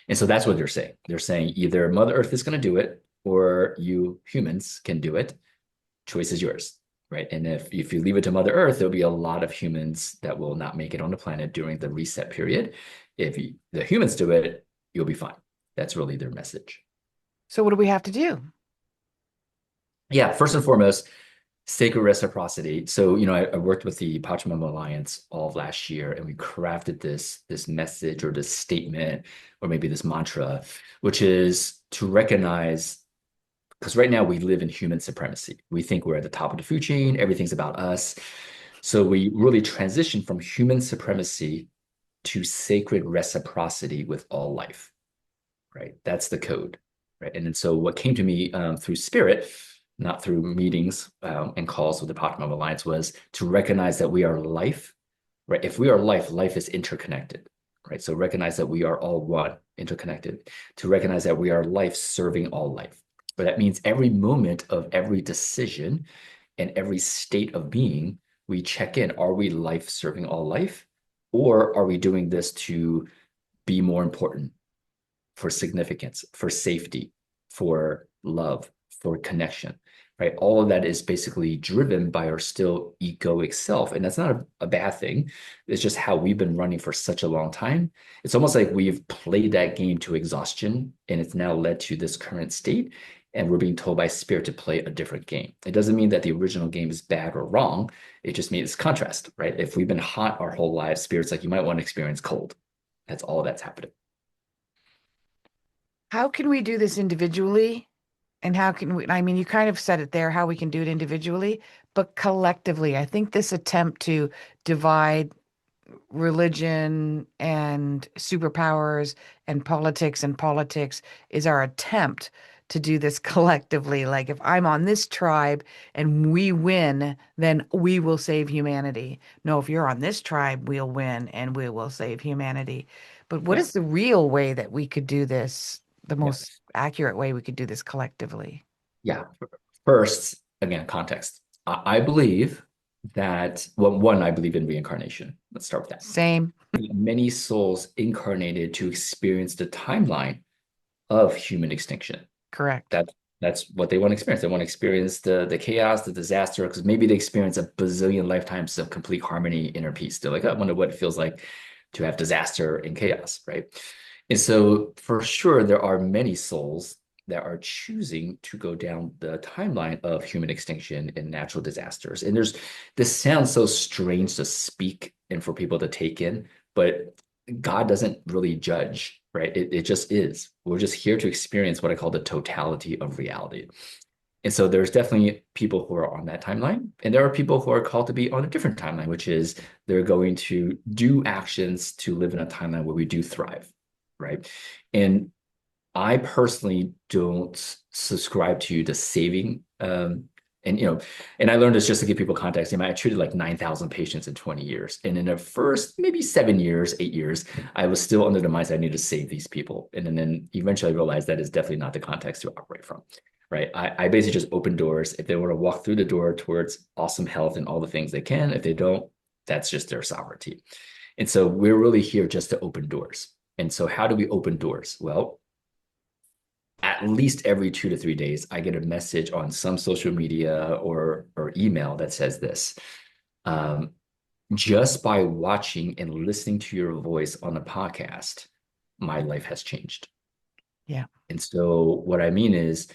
And so that's what they're saying. They're saying either Mother Earth is going to do it or you humans can do it. Choice is yours, right? And if you leave it to Mother Earth, there'll be a lot of humans that will not make it on the planet during the reset period. If the humans do it, you'll be fine. That's really their message.
So what do we have to do?
Yeah, first and foremost, sacred reciprocity. So, I worked with the Pachamama Alliance all of last year, and we crafted this message or this statement or maybe this mantra, which is to recognize, because right now we live in human supremacy. We think we're at the top of the food chain, everything's about us. So we really transition from human supremacy to sacred reciprocity with all life, right? That's the code, right? And then so what came to me through spirit, not through meetings and calls with the Pachamama Alliance, was to recognize that we are life, right? If we are life, life is interconnected, right? So recognize that we are all one, interconnected. To recognize that we are life serving all life. But that means every moment of every decision and every state of being, we check in. Are we life serving all life? Or are we doing this to be more important, for significance, for safety, for love, for connection, right? All of that is basically driven by our still egoic self. And that's not a bad thing. It's just how we've been running for such a long time. It's almost like we've played that game to exhaustion and it's now led to this current state. And we're being told by spirit to play a different game. It doesn't mean that the original game is bad or wrong. It just means contrast, right? If we've been hot our whole lives, spirit's like, you might want to experience cold. That's all that's happening.
How can we do this individually? And how can we, I mean, you kind of said it there, how we can do it individually, but collectively. I think this attempt to divide religion and superpowers and politics is our attempt to do this collectively. Like if I'm on this tribe and we win, then we will save humanity. No, if you're on this tribe, we'll win and we will save humanity. But what
Yeah.
is the real way that we could do this, the
Yeah.
most accurate way we could do this collectively?
Yeah. First, again, context. I believe that, well, one, I believe in reincarnation. Let's start with that.
Same,
Many souls incarnated to experience the timeline of human extinction.
correct.
That's what they want to experience. They want to experience the chaos, the disaster, because maybe they experience a bazillion lifetimes of complete harmony, inner peace. They're like, I wonder what it feels like to have disaster and chaos, right? And so for sure, there are many souls that are choosing to go down the timeline of human extinction and natural disasters. And this sounds so strange to speak and for people to take in, but God doesn't really judge, right? It just is. We're just here to experience what I call the totality of reality. And so there's definitely people who are on that timeline, and there are people who are called to be on a different timeline, which is they're going to do actions to live in a timeline where we do thrive, right? And I personally don't subscribe to the saving. And and I learned this just to give people context. I treated like 9,000 patients in 20 years. And in the first maybe 7 years, 8 years, I was still under the mindset I need to save these people. And then eventually I realized that is definitely not the context to operate from. Right. I basically just open doors. If they want to walk through the door towards awesome health and all the things they can, if they don't, that's just their sovereignty. And so we're really here just to open doors. And so how do we open doors? Well, at least every 2 to 3 days, I get a message on some social media or email that says this. Um, just by watching and listening to your voice on a podcast, my life has changed.
Yeah.
And so what I mean is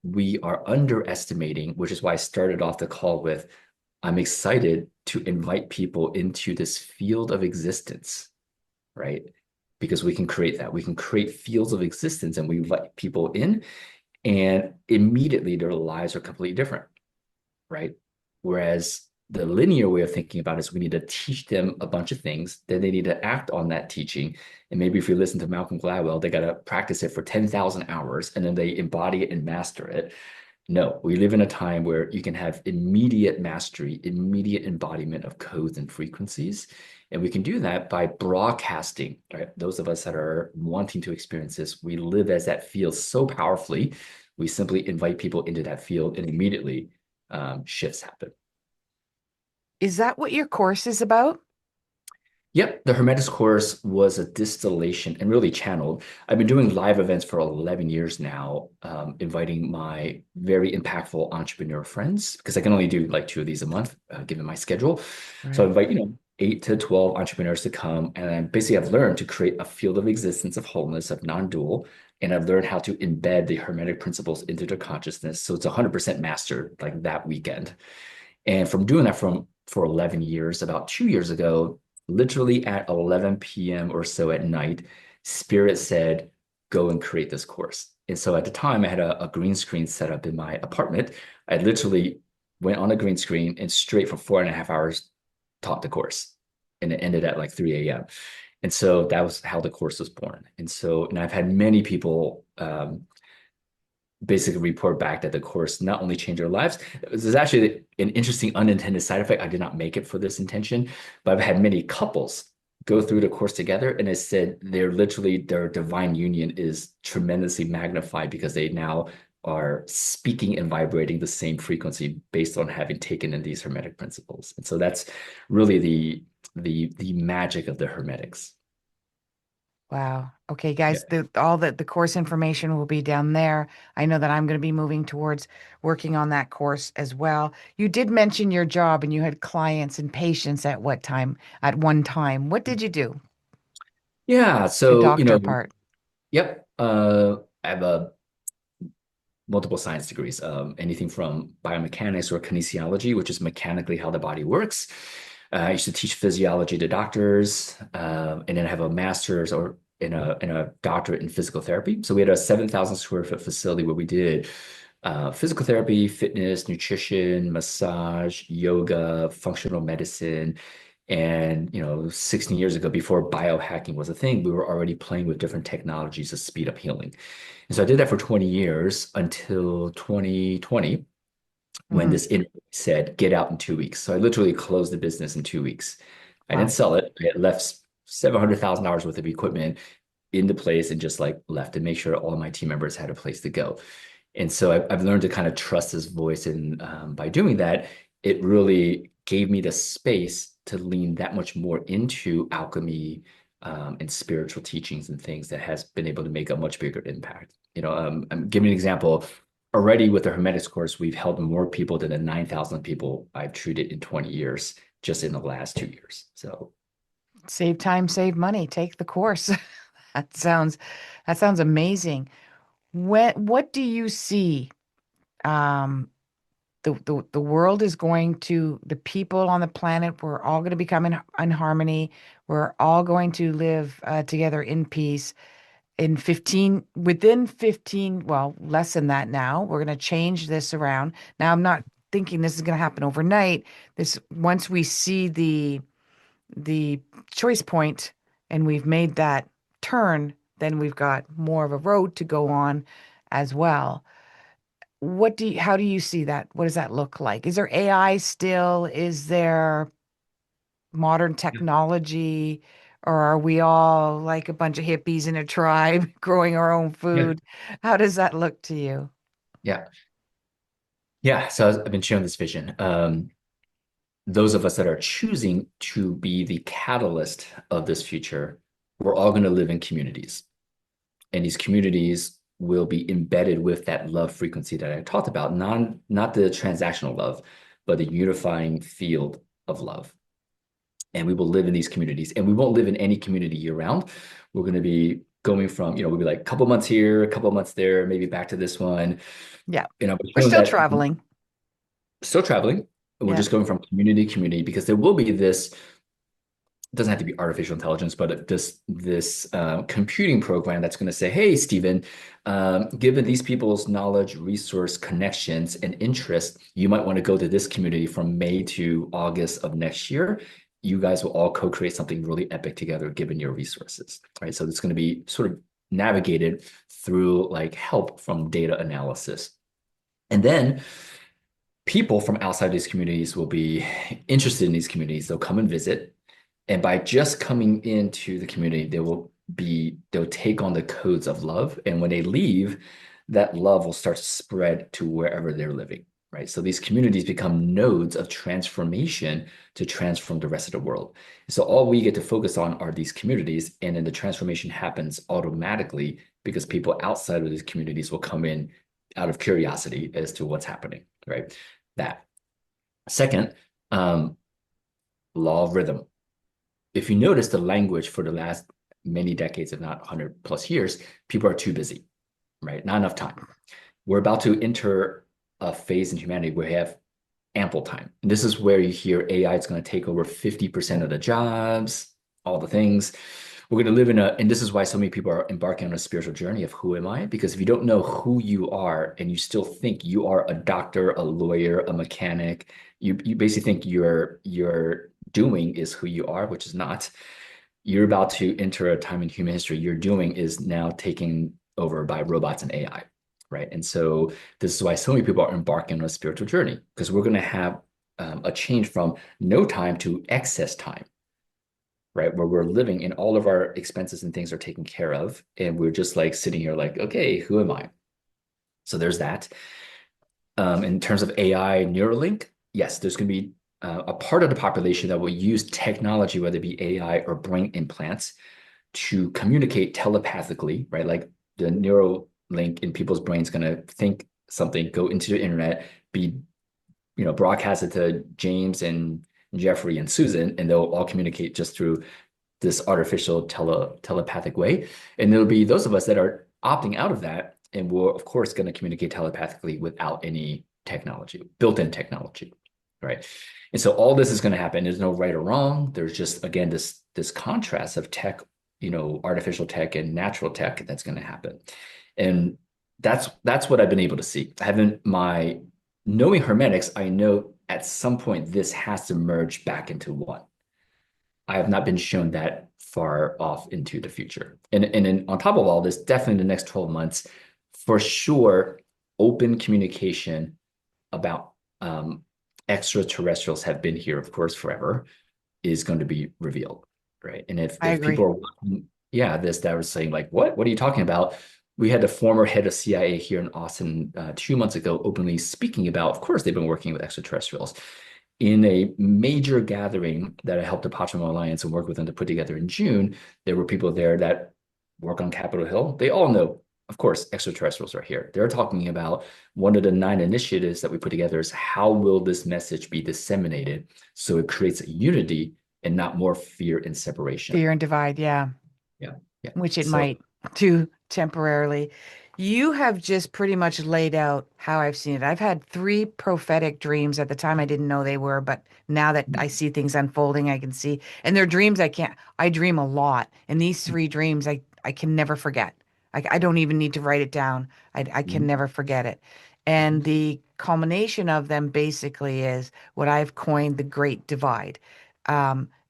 we are underestimating, which is why I started off the call with, I'm excited to invite people into this field of existence, right? Because we can create that. We can create fields of existence and we invite people in, and immediately their lives are completely different, right? Whereas the linear way of thinking about it is we need to teach them a bunch of things, then they need to act on that teaching. And maybe if you listen to Malcolm Gladwell, they got to practice it for 10,000 hours and then they embody it and master it. No, we live in a time where you can have immediate mastery, immediate embodiment of codes and frequencies. And we can do that by broadcasting, right? Those of us that are wanting to experience this, we live as that field so powerfully. We simply invite people into that field and immediately shifts happen.
Is that what your course is about?
Yep, the Hermetics course was a distillation and really channeled. I've been doing live events for 11 years now, inviting my very impactful entrepreneur friends, because I can only do like two of these a month, given my schedule. So I
Right.
invite, 8 to 12 entrepreneurs to come. And then basically I've learned to create a field of existence of wholeness, of non-dual. And I've learned how to embed the Hermetic principles into their consciousness. So it's 100% mastered like that weekend. And from doing that for 11 years, about 2 years ago, literally at 11 p.m. or so at night, Spirit said, go and create this course. And so at the time, I had a green screen set up in my apartment. I literally went on a green screen and straight for 4.5 hours taught the course. And it ended at like 3 a.m. And so that was how the course was born. And I've had many people basically report back that the course not only changed their lives, this is actually an interesting unintended side effect. I did not make it for this intention, but I've had many couples go through the course together and it said their divine union is tremendously magnified because they now are speaking and vibrating the same frequency based on having taken in these hermetic principles. And so that's really the magic of the hermetics.
Wow. Okay,
Yeah.
guys, all the course information will be down there. I know that I'm going to be moving towards working on that course as well. You did mention your job and you had clients and patients at what time, at one time. What did you do?
Yeah.
The
So,
doctor part.
yep. I have a multiple science degrees, anything from biomechanics or kinesiology, which is mechanically how the body works. I used to teach physiology to doctors, and then I have a master's or in a doctorate in physical therapy. So we had a 7,000 square foot facility where we did physical therapy, fitness, nutrition, massage, yoga, functional medicine. And 16 years ago, before biohacking was a thing, we were already playing with different technologies to speed up healing. And so I did that for 20 years until 2020, when
Hmm.
this interview said, get out in 2 weeks. So I literally closed the business in 2 weeks. I didn't
Wow.
sell it. I had left $700,000 worth of equipment into place and just like left and make sure all of my team members had a place to go. And so I've learned to kind of trust his voice. And by doing that, it really gave me the space to lean that much more into alchemy and spiritual teachings and things that has been able to make a much bigger impact. I'm giving an example. Already with the Hermetics course, we've helped more people than the 9,000 people I've treated in 20 years, just in the last 2 years. So,
Save time, save money. Take the course. That sounds that sounds amazing. What do you see? Um, the world is going to, the people on the planet, we're all going to become in harmony. We're all going to live together in peace. Within 15, well, less than that now, we're going to change this around. Now, I'm not thinking this is going to happen overnight. Once we see the choice point and we've made that turn, then we've got more of a road to go on as well. How do you see that? What does that look like? Is there AI still? Is there modern technology? Or are we all like a bunch of hippies in a tribe growing our own
yeah,
food? How does that look to you?
yeah, yeah. So I've been sharing this vision. Those of us that are choosing to be the catalyst of this future, we're all going to live in communities. And these communities will be embedded with that love frequency that I talked about, not the transactional love, but the unifying field of love. And we will live in these communities, and we won't live in any community year round. We're going to be going from, we'll be like a couple months here, a couple months there, maybe back to this one.
Yeah.
We're
We're
showing
still
that
traveling.
still traveling. And we're
Yeah.
just going from community to community because there will be this, it doesn't have to be artificial intelligence, but this computing program that's going to say, hey, Stephen, given these people's knowledge, resource, connections, and interests, you might want to go to this community from May to August of next year. You guys will all co-create something really epic together, given your resources, right? So it's going to be sort of navigated through like help from data analysis. And then people from outside these communities will be interested in these communities. They'll come and visit. And by just coming into the community, they'll take on the codes of love. And when they leave, that love will start to spread to wherever they're living, right? So these communities become nodes of transformation to transform the rest of the world. So all we get to focus on are these communities, and then the transformation happens automatically because people outside of these communities will come in out of curiosity as to what's happening, right? That. Second, law of rhythm. If you notice the language for the last many decades, if not 100 plus years, people are too busy, right? Not enough time. We're about to enter a phase in humanity where we have ample time. And this is where you hear AI is going to take over 50% of the jobs, all the things. We're going to live in and this is why so many people are embarking on a spiritual journey of who am I? Because if you don't know who you are and you still think you are a doctor, a lawyer, a mechanic, you basically think your doing is who you are, which is not. You're about to enter a time in human history. Your doing is now taken over by robots and AI, right? And so this is why so many people are embarking on a spiritual journey, because we're going to have a change from no time to excess time, right? Where we're living and all of our expenses and things are taken care of. And we're just like sitting here like, okay, who am I? So there's that. In terms of AI Neuralink, yes, there's going to be a part of the population that will use technology, whether it be AI or brain implants, to communicate telepathically, right? Like the Neuralink in people's brains going to think something, go into the internet, be broadcasted to James and Jeffrey and Susan, and they'll all communicate just through this artificial telepathic way. And there'll be those of us that are opting out of that, and we're of course going to communicate telepathically without any technology, built-in technology, right? And so all this is going to happen. There's no right or wrong. There's just again this contrast of tech, artificial tech and natural tech that's going to happen, and that's what I've been able to see. I haven't my knowing Hermetics, I know at some point this has to merge back into one. I have not been shown that far off into the future. And then on top of all this, definitely in the next 12 months, for sure, open communication about extraterrestrials have been here, of course, forever, is going to be revealed, right? And
I
if people
agree.
are, yeah, that was saying like, what are you talking about? We had the former head of CIA here in Austin 2 months ago, openly speaking about, of course, they've been working with extraterrestrials. In a major gathering that I helped the Pachamama Alliance and work with them to put together in June, there were people there that work on Capitol Hill. They all know, of course, extraterrestrials are here. They're talking about one of the 9 initiatives that we put together is how will this message be disseminated so it creates a unity and not more fear and separation.
Fear and divide. Yeah.
Yeah, yeah.
Which it
So
might do temporarily. You have just pretty much laid out how I've seen it. I've had 3 prophetic dreams. At the time I didn't know they were, but now that I see things unfolding, I can see. And they're dreams I dream a lot. And these 3 dreams I can never forget. I don't even need to write it down. I can
mhm,
never forget it. And the culmination of them basically is what I've coined the Great Divide.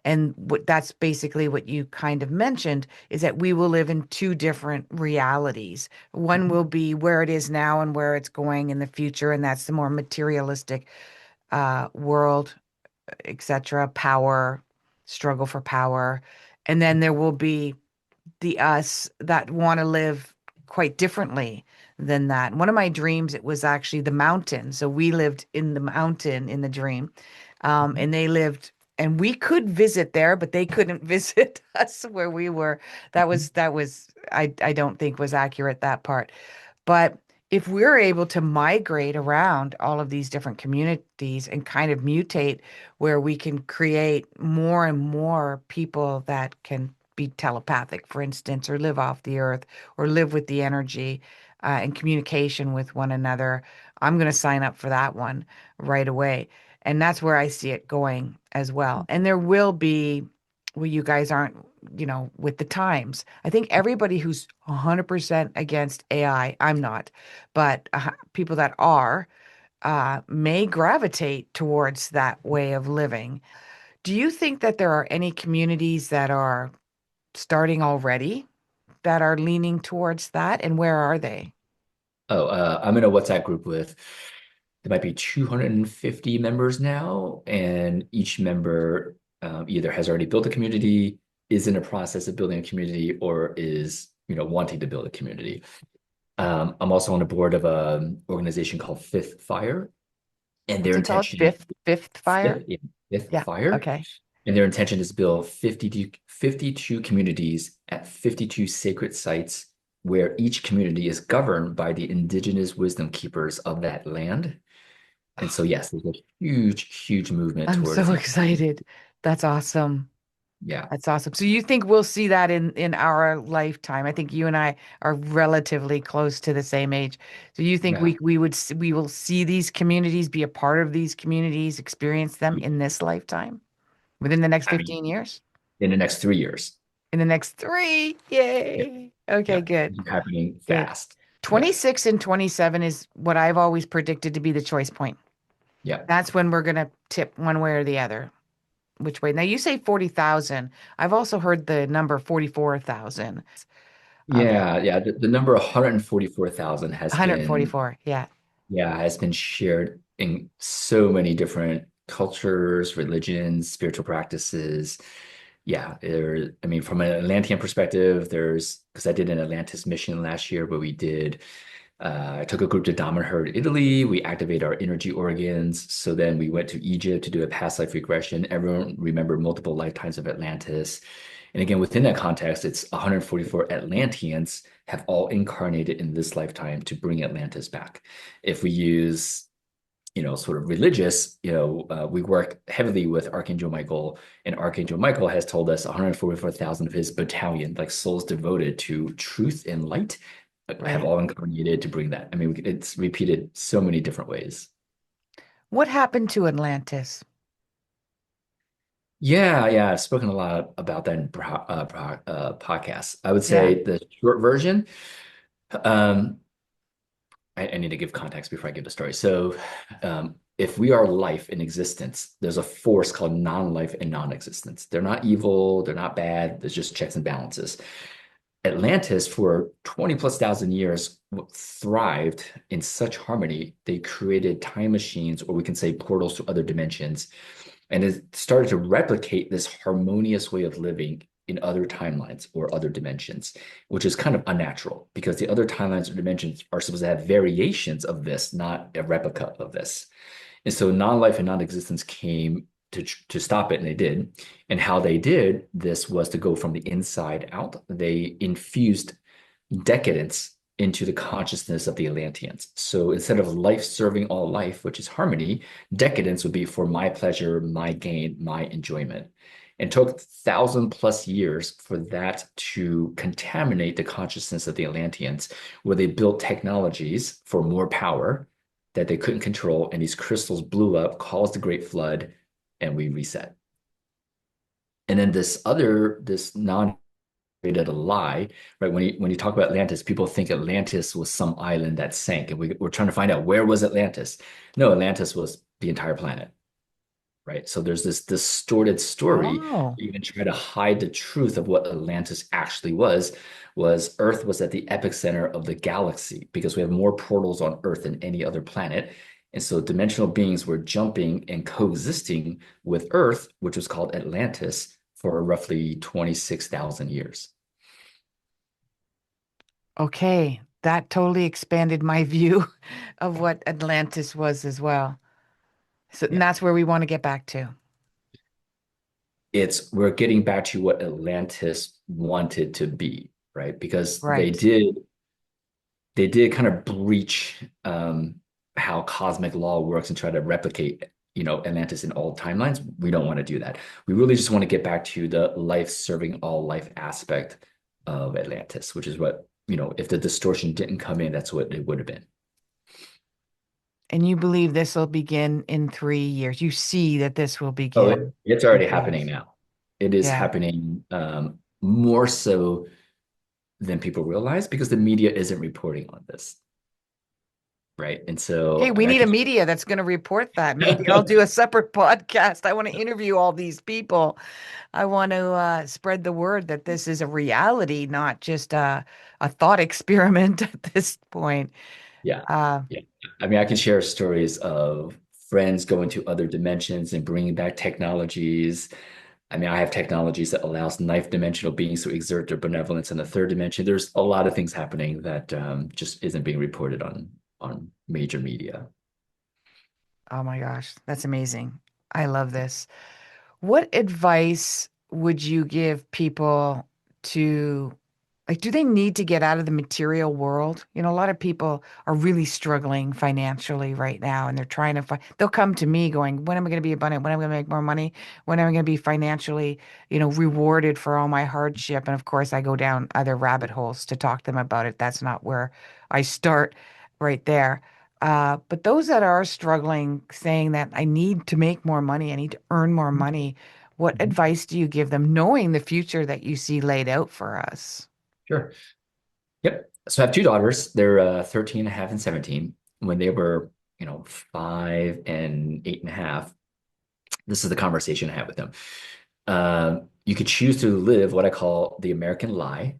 And that's basically what you kind of mentioned is that we will live in 2 different realities. One
mhm,
will be where it is now and where it's going in the future, and that's the more materialistic world, etc., power, struggle for power. And then there will be the us that want to live quite differently than that. One of my dreams, it was actually the mountain. So we lived in the mountain in the dream,
mhm,
and they lived. and we could visit there, but they couldn't visit us where we were. That was I don't think was accurate, that part. But if we're able to migrate around all of these different communities and kind of mutate where we can create more and more people that can be telepathic, for instance, or live off the earth or live with the energy and communication with one another, I'm going to sign up for that one right away. And that's where I see it going as well. And there will be, well, you guys aren't, with the times. I think everybody who's 100% against AI, I'm not, but people that are, may gravitate towards that way of living. Do you think that there are any communities that are starting already that are leaning towards that? And where are they?
Oh, I'm in a WhatsApp group with, there might be 250 members now, and each member either has already built a community, is in a process of building a community, or is, wanting to build a community. I'm also on the board of an organization called Fifth Fire, and their
What's it called?
intention
Fifth Fire?
Fifth, yeah, Fifth
Yeah.
Fire,
Okay.
and their intention is to build 52 communities at 52 sacred sites where each community is governed by the indigenous wisdom keepers of that land. And so, yes, there's a huge, huge movement
I'm
towards
so
the,
excited. That's awesome.
yeah,
That's awesome. So you think we'll see that in our lifetime? I think you and I are relatively close to the same age. So you think
yeah,
we will see these communities, be a part of these communities, experience them in this lifetime, within the next
I mean,
15 years?
in the next 3 years.
In the next three?
Yeah,
Yay. Okay,
yeah,
good.
it's happening
Good.
fast. Yeah,
26 and 27 is what I've always predicted to be the choice point.
yeah,
That's when we're going to tip one way or the other. Which way? Now you say 40,000. I've also heard the number 44,000. Okay.
yeah. The number 144,000 has been,
144. Yeah.
yeah, has been shared in so many different cultures, religions, spiritual practices. Yeah, I mean, from an Atlantean perspective, because I did an Atlantis mission last year where I took a group to Damanhur, Italy. We activated our energy organs. So then we went to Egypt to do a past life regression. Everyone remembered multiple lifetimes of Atlantis. And again, within that context, it's 144 Atlanteans have all incarnated in this lifetime to bring Atlantis back. If we use, sort of religious, we work heavily with Archangel Michael, and Archangel Michael has told us 144,000 of his battalion, like souls devoted to truth and light, have
Right.
all incarnated to bring that. I mean, it's repeated so many different ways.
What happened to Atlantis?
Yeah. I've spoken a lot about that in podcasts. I would
Yeah.
say the short version. Um, I need to give context before I give the story. So, if we are life in existence, there's a force called non-life and non-existence. They're not evil, they're not bad. There's just checks and balances. Atlantis, for 20 plus thousand years, thrived in such harmony. They created time machines, or we can say portals to other dimensions, and it started to replicate this harmonious way of living in other timelines or other dimensions, which is kind of unnatural because the other timelines or dimensions are supposed to have variations of this, not a replica of this. And so non-life and non-existence came to stop it, and they did. And how they did this was to go from the inside out. They infused decadence into the consciousness of the Atlanteans. So instead of life serving all life, which is harmony, decadence would be for my pleasure, my gain, my enjoyment. And took 1,000+ years for that to contaminate the consciousness of the Atlanteans, where they built technologies for more power that they couldn't control, and these crystals blew up, caused the Great Flood, and we reset. And then this non created a lie, right? When you talk about Atlantis, people think Atlantis was some island that sank, and we're trying to find out where was Atlantis. No, Atlantis was the entire planet, right? So there's this distorted story.
Oh,
Even try to hide the truth of what Atlantis actually was Earth was at the epicenter of the galaxy because we have more portals on Earth than any other planet. And so dimensional beings were jumping and coexisting with Earth, which was called Atlantis, for roughly 26,000 years.
okay. That totally expanded my view of what Atlantis was as well. So and
Yeah.
that's where we want to get back to.
we're getting back to what Atlantis wanted to be, right? Because
Right.
they did kind of breach how cosmic law works and try to replicate, Atlantis in all timelines. We don't want to do that. We really just want to get back to the life serving all life aspect of Atlantis, which is what, if the distortion didn't come in, that's what it would have been.
And you believe this will begin in 3 years. You see that this will
Oh,
begin
it's
in
already
3
happening
years.
now. It is
Yeah.
happening more so than people realize because the media isn't reporting on this, right? And
Hey,
so, I
we
mean, I
need a
can.
media that's going to report that. Maybe I'll do a separate podcast. I want to interview all these people. I want to spread the word that this is a reality, not just a thought experiment at this point.
Yeah.
Uh,
Yeah. I mean, I can share stories of friends going to other dimensions and bringing back technologies. I mean, I have technologies that allows ninth dimensional beings to exert their benevolence in the third dimension. There's a lot of things happening that just isn't being reported on major media.
oh my gosh, that's amazing. I love this. What advice would you give people to, like, do they need to get out of the material world? A lot of people are really struggling financially right now, and they're trying to find, they'll come to me going, when am I going to be abundant? When am I going to make more money? When am I going to be financially, rewarded for all my hardship? And of course, I go down other rabbit holes to talk to them about it. That's not where I start right there. But those that are struggling, saying that I need to make more money, I need to earn more money, what
Mhm.
advice do you give them, knowing the future that you see laid out for us?
Sure. Yep. So I have two daughters. They're 13 and a half and 17. When they were, 5 and 8 and a half, this is the conversation I had with them. You could choose to live what I call the American lie,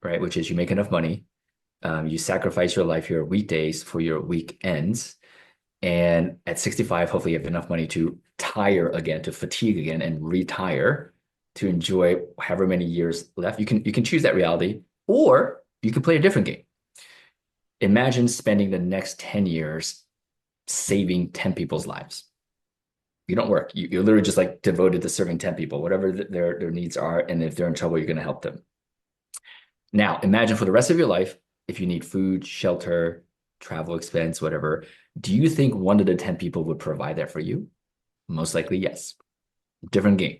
right? Which is you make enough money, you sacrifice your life, your weekdays for your weekends. And at 65, hopefully you have enough money to tire again, to fatigue again and retire to enjoy however many years left. You can choose that reality, or you can play a different game. Imagine spending the next 10 years saving 10 people's lives. You don't work. You're literally just like devoted to serving 10 people, whatever their needs are. And if they're in trouble, you're going to help them. Now, imagine for the rest of your life, if you need food, shelter, travel expense, whatever, do you think one of the 10 people would provide that for you? Most likely, yes. Different game.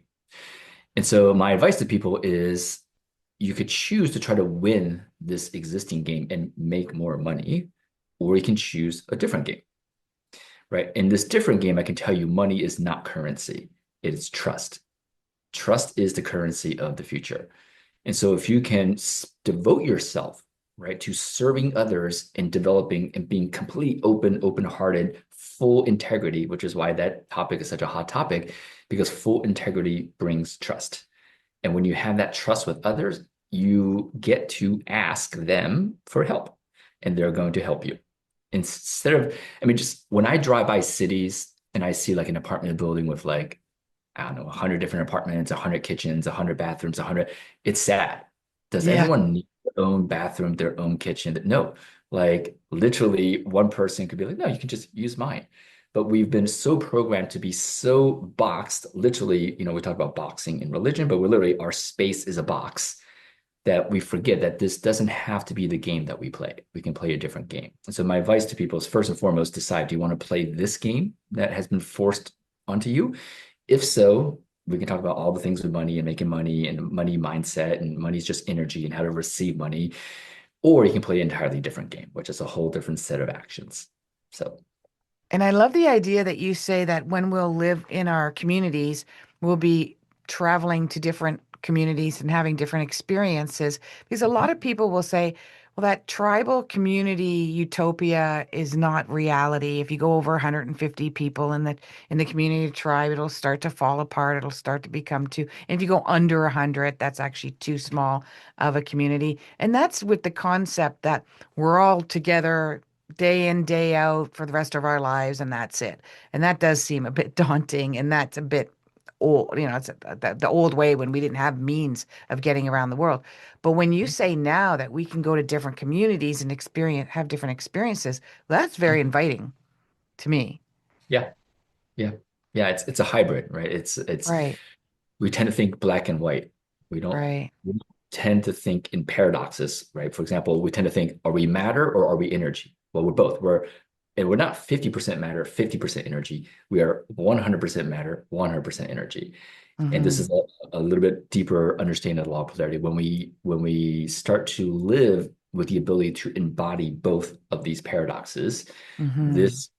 And so, my advice to people is you could choose to try to win this existing game and make more money, or you can choose a different game, right? In this different game, I can tell you money is not currency, it is trust. Trust is the currency of the future. And so if you can devote yourself, right, to serving others and developing and being complete open-hearted, full integrity, which is why that topic is such a hot topic, because full integrity brings trust. And when you have that trust with others, you get to ask them for help, and they're going to help you. Instead of, I mean, just when I drive by cities and I see like an apartment building with like, I don't know, 100 different apartments, 100 kitchens, 100 bathrooms, 100. It's sad. Does
Yeah.
everyone need their own bathroom, their own kitchen? No, like literally one person could be like, no, you can just use mine. But we've been so programmed to be so boxed, literally, we talk about boxing in religion, but we're literally, our space is a box that we forget that this doesn't have to be the game that we play. We can play a different game. And so my advice to people is first and foremost, decide, do you want to play this game that has been forced onto you? If so, we can talk about all the things with money and making money and money mindset and money's just energy and how to receive money. Or you can play an entirely different game, which is a whole different set of actions. So,
And I love the idea that you say that when we'll live in our communities, we'll be traveling to different communities and having different experiences. Because a lot of people will say, well, that tribal community utopia is not reality. If you go over 150 people in the community tribe, it'll start to fall apart. It'll start to become too. And if you go under 100, that's actually too small of a community. And that's with the concept that we're all together day in, day out for the rest of our lives, and that's it. And that does seem a bit daunting, and that's a bit old. It's the old way when we didn't have means of getting around the world. But when you say now that we can go to different communities and have different experiences, that's very inviting to me.
yeah, yeah, yeah. It's a hybrid, right? It's
Right.
we tend to think black and white.
Right.
We don't tend to think in paradoxes, right? For example, we tend to think, are we matter or are we energy? Well, we're both. And we're not 50% matter, 50% energy. We are 100% matter, 100% energy. And this
Hmm.
is a little bit deeper understanding of the law of polarity. When we start to live with the ability to embody both of these paradoxes,
Hmm.
this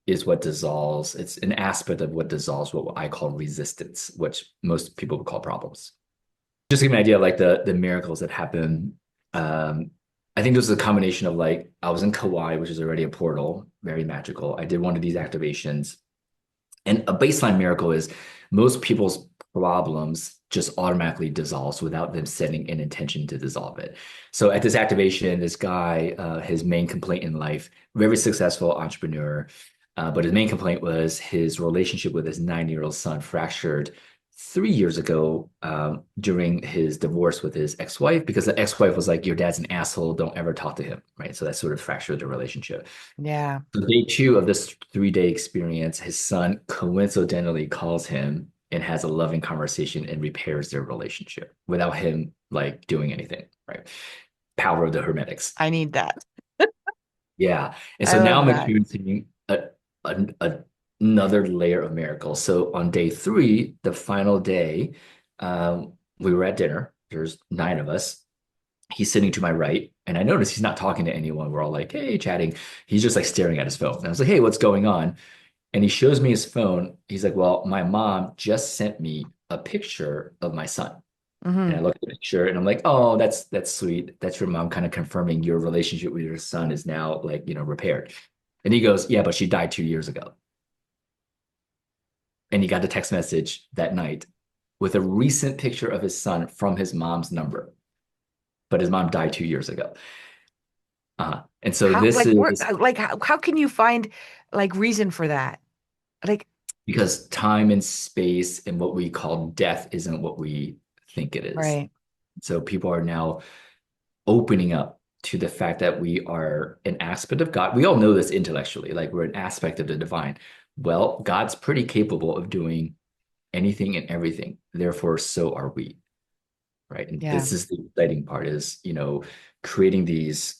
is what dissolves. It's an aspect of what dissolves what I call resistance, which most people would call problems. Just to give you an idea, like the miracles that happen. I think this was a combination of like I was in Kauai, which is already a portal, very magical. I did one of these activations, and a baseline miracle is most people's problems just automatically dissolves without them setting an intention to dissolve it. So at this activation, this guy, his main complaint in life, very successful entrepreneur, but his main complaint was his relationship with his 9-year-old son fractured 3 years ago during his divorce with his ex-wife because the ex-wife was like, "Your dad's an asshole. Don't ever talk to him." Right. So that sort of fractured the relationship.
Yeah.
So day two of this 3-day experience, his son coincidentally calls him and has a loving conversation and repairs their relationship without him like doing anything, right? Power of the Hermetics.
I need that.
Yeah. And
I
so now
love
I'm
that.
experiencing another layer of miracles. So on day three, the final day, we were at dinner. There's 9 of us. He's sitting to my right, and I notice he's not talking to anyone. We're all like, hey, chatting. He's just like staring at his phone. And I was like, hey, what's going on? And he shows me his phone. He's like, well, my mom just sent me a picture of my son. And I
Hmm.
look at the picture and I'm like, oh, that's sweet. That's your mom kind of confirming your relationship with your son is now like, repaired. And he goes, yeah, but she died 2 years ago. And he got a text message that night with a recent picture of his son from his mom's number. But his mom died 2 years ago. And so
How,
this
like, where,
is
how can you find like reason for that? Like,
because time and space and what we call death isn't what we think it is.
right.
So people are now opening up to the fact that we are an aspect of God. We all know this intellectually, like we're an aspect of the divine. Well, God's pretty capable of doing anything and everything. Therefore, so are we, right? And
Yeah.
this is the exciting part is, creating these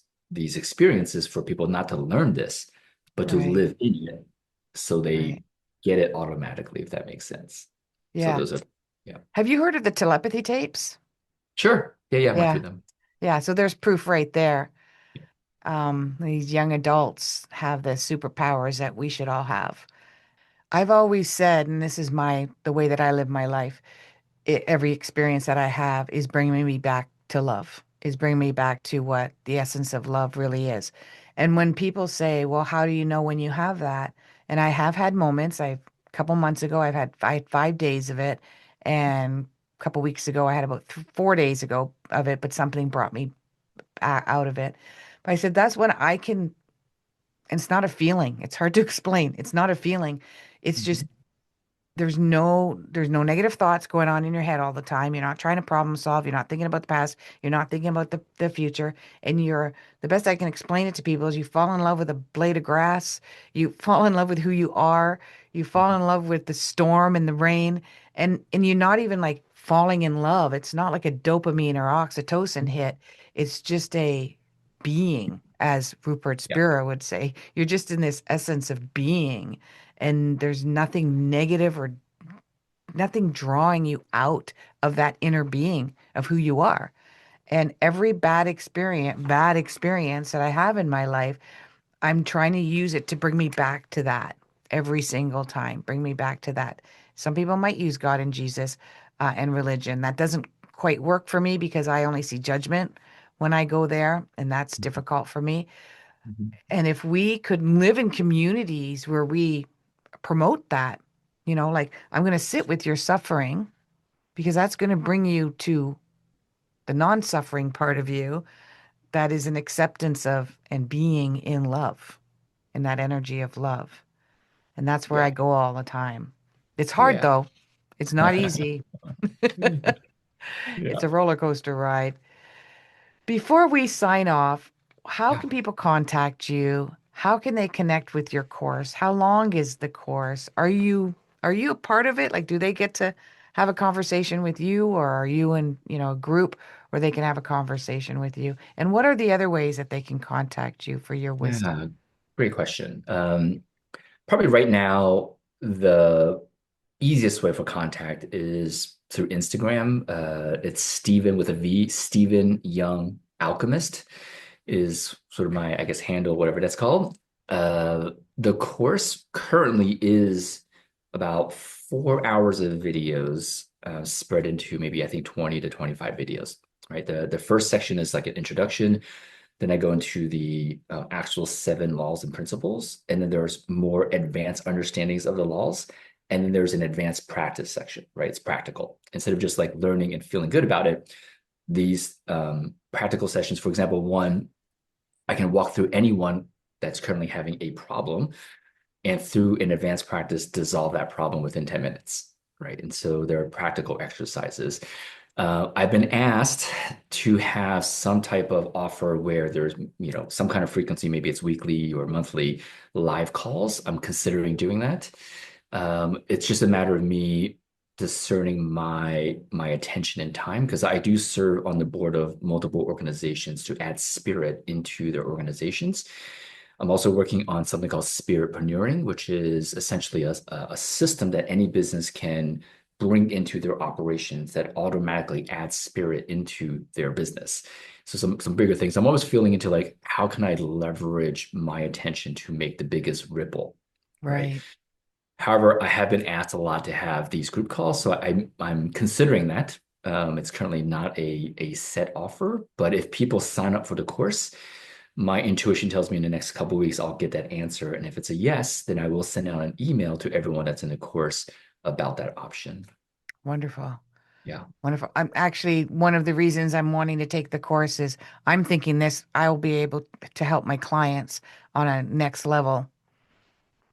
experiences for people not to learn this, but to
Right.
live in it so they
Right.
get it automatically, if that makes sense. So
Yeah.
those are, yeah.
Have you heard of the telepathy tapes?
Sure. Yeah, yeah, I went through
Yeah.
them.
Yeah. So there's proof right there. These young adults have the superpowers that we should all have. I've always said, and this is the way that I live my life, every experience that I have is bringing me back to love, is bringing me back to what the essence of love really is. And when people say, well, how do you know when you have that? And I have had moments, a couple months ago, I had 5 days of it. And a couple weeks ago, I had about 4 days ago of it, but something brought me out of it. But I said, that's when I can, and it's not a feeling. It's hard to explain. It's not a feeling. It's just
Mhm.
there's no negative thoughts going on in your head all the time. You're not trying to problem solve. You're not thinking about the past. You're not thinking about the future. And the best I can explain it to people is you fall in love with a blade of grass. You fall in love with who you are. You fall in love with the storm and the rain. And you're not even like falling in love. It's not like a dopamine or oxytocin hit. It's just a being, as Rupert
Yeah,
Spira would say. You're just in this essence of being, and there's nothing negative or nothing drawing you out of that inner being of who you are. And every bad experience that I have in my life, I'm trying to use it to bring me back to that every single time. Bring me back to that. Some people might use God and Jesus and religion. That doesn't quite work for me because I only see judgment when I go there, and that's difficult for me.
Mhm.
And if we could live in communities where we promote that, like I'm going to sit with your suffering because that's going to bring you to the non-suffering part of you that is an acceptance of and being in love, in that energy of love. And that's where I
Yeah.
go all the time. It's hard
Yeah.
though. It's not easy. It's
Yeah.
a roller coaster ride. Before we sign off, how
Yeah.
can people contact you? How can they connect with your course? How long is the course? Are you a part of it? Like, do they get to have a conversation with you, or are you in, a group where they can have a conversation with you? And what are the other ways that they can contact you for your wisdom?
Yeah, great question. Probably right now, the easiest way for contact is through Instagram. It's Stephen with a V, Stephen Young Alchemist is sort of my, I guess, handle, whatever that's called. The course currently is about 4 hours of videos spread into maybe, I think, 20 to 25 videos, right? The first section is like an introduction. Then I go into the actual 7 laws and principles. And then there's more advanced understandings of the laws. And then there's an advanced practice section, right? It's practical. Instead of just like learning and feeling good about it, these practical sessions, for example, one, I can walk through anyone that's currently having a problem and through an advanced practice, dissolve that problem within 10 minutes, right? And so there are practical exercises. I've been asked to have some type of offer where there's, some kind of frequency, maybe it's weekly or monthly live calls. I'm considering doing that. It's just a matter of me discerning my attention and time because I do serve on the board of multiple organizations to add spirit into their organizations. I'm also working on something called spiritpreneuring, which is essentially a system that any business can bring into their operations that automatically adds spirit into their business. So some bigger things. I'm always feeling into like, how can I leverage my attention to make the biggest ripple, right?
Right.
However, I have been asked a lot to have these group calls, so I'm considering that. It's currently not a set offer, but if people sign up for the course, my intuition tells me in the next couple of weeks I'll get that answer. And if it's a yes, then I will send out an email to everyone that's in the course about that option.
Wonderful.
Yeah.
Wonderful. I'm actually one of the reasons I'm wanting to take the course is I'm thinking this, I'll be able to help my clients on a next level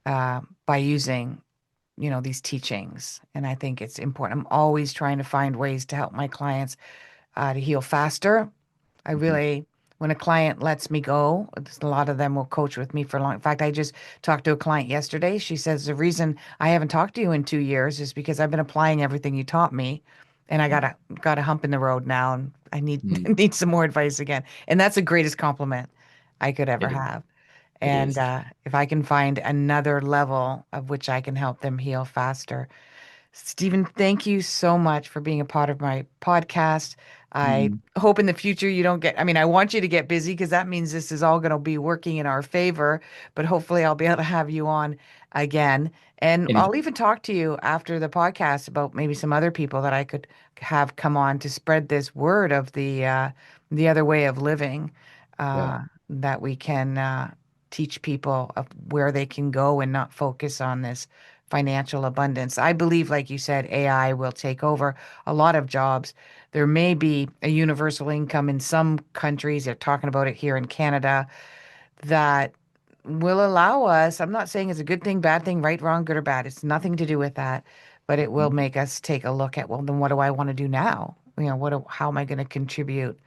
by using, these teachings. And I think it's important. I'm always trying to find ways to help my clients to heal faster. I
Mhm.
really, when a client lets me go, a lot of them will coach with me for long. In fact, I just talked to a client yesterday. She says the reason I haven't talked to you in 2 years is because I've been applying everything you taught me, and I got a hump in the road now, and I need
Mhm.
need some more advice again. And that's the greatest compliment I could ever
It is.
have.
It
And
is.
if I can find another level of which I can help them heal faster, Stephen, thank you so much for being a part of my podcast. I
Mhm.
hope in the future you don't get, I mean, I want you to get busy because that means this is all going to be working in our favor, but hopefully I'll be able to have you on again. And I'll
Anytime.
even talk to you after the podcast about maybe some other people that I could have come on to spread this word of the other way of living,
Yeah.
that we can teach people of where they can go and not focus on this financial abundance. I believe, like you said, AI will take over a lot of jobs. There may be a universal income in some countries, they're talking about it here in Canada, that will allow us, I'm not saying it's a good thing, bad thing, right, wrong, good or bad. It's nothing to do with that, but it will
Mhm.
make us take a look at, well, then what do I want to do now? How am I going to contribute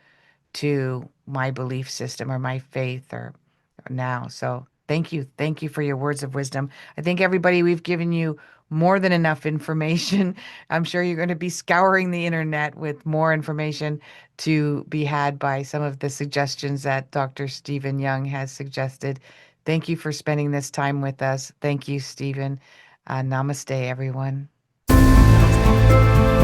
to my belief system or my faith or now. So thank you. Thank you for your words of wisdom. I think everybody, we've given you more than enough information. I'm sure you're going to be scouring the internet with more information to be had by some of the suggestions that Dr. Stephen Young has suggested. Thank you for spending this time with us. Thank you, Stephen. Namaste, everyone.
Namaste.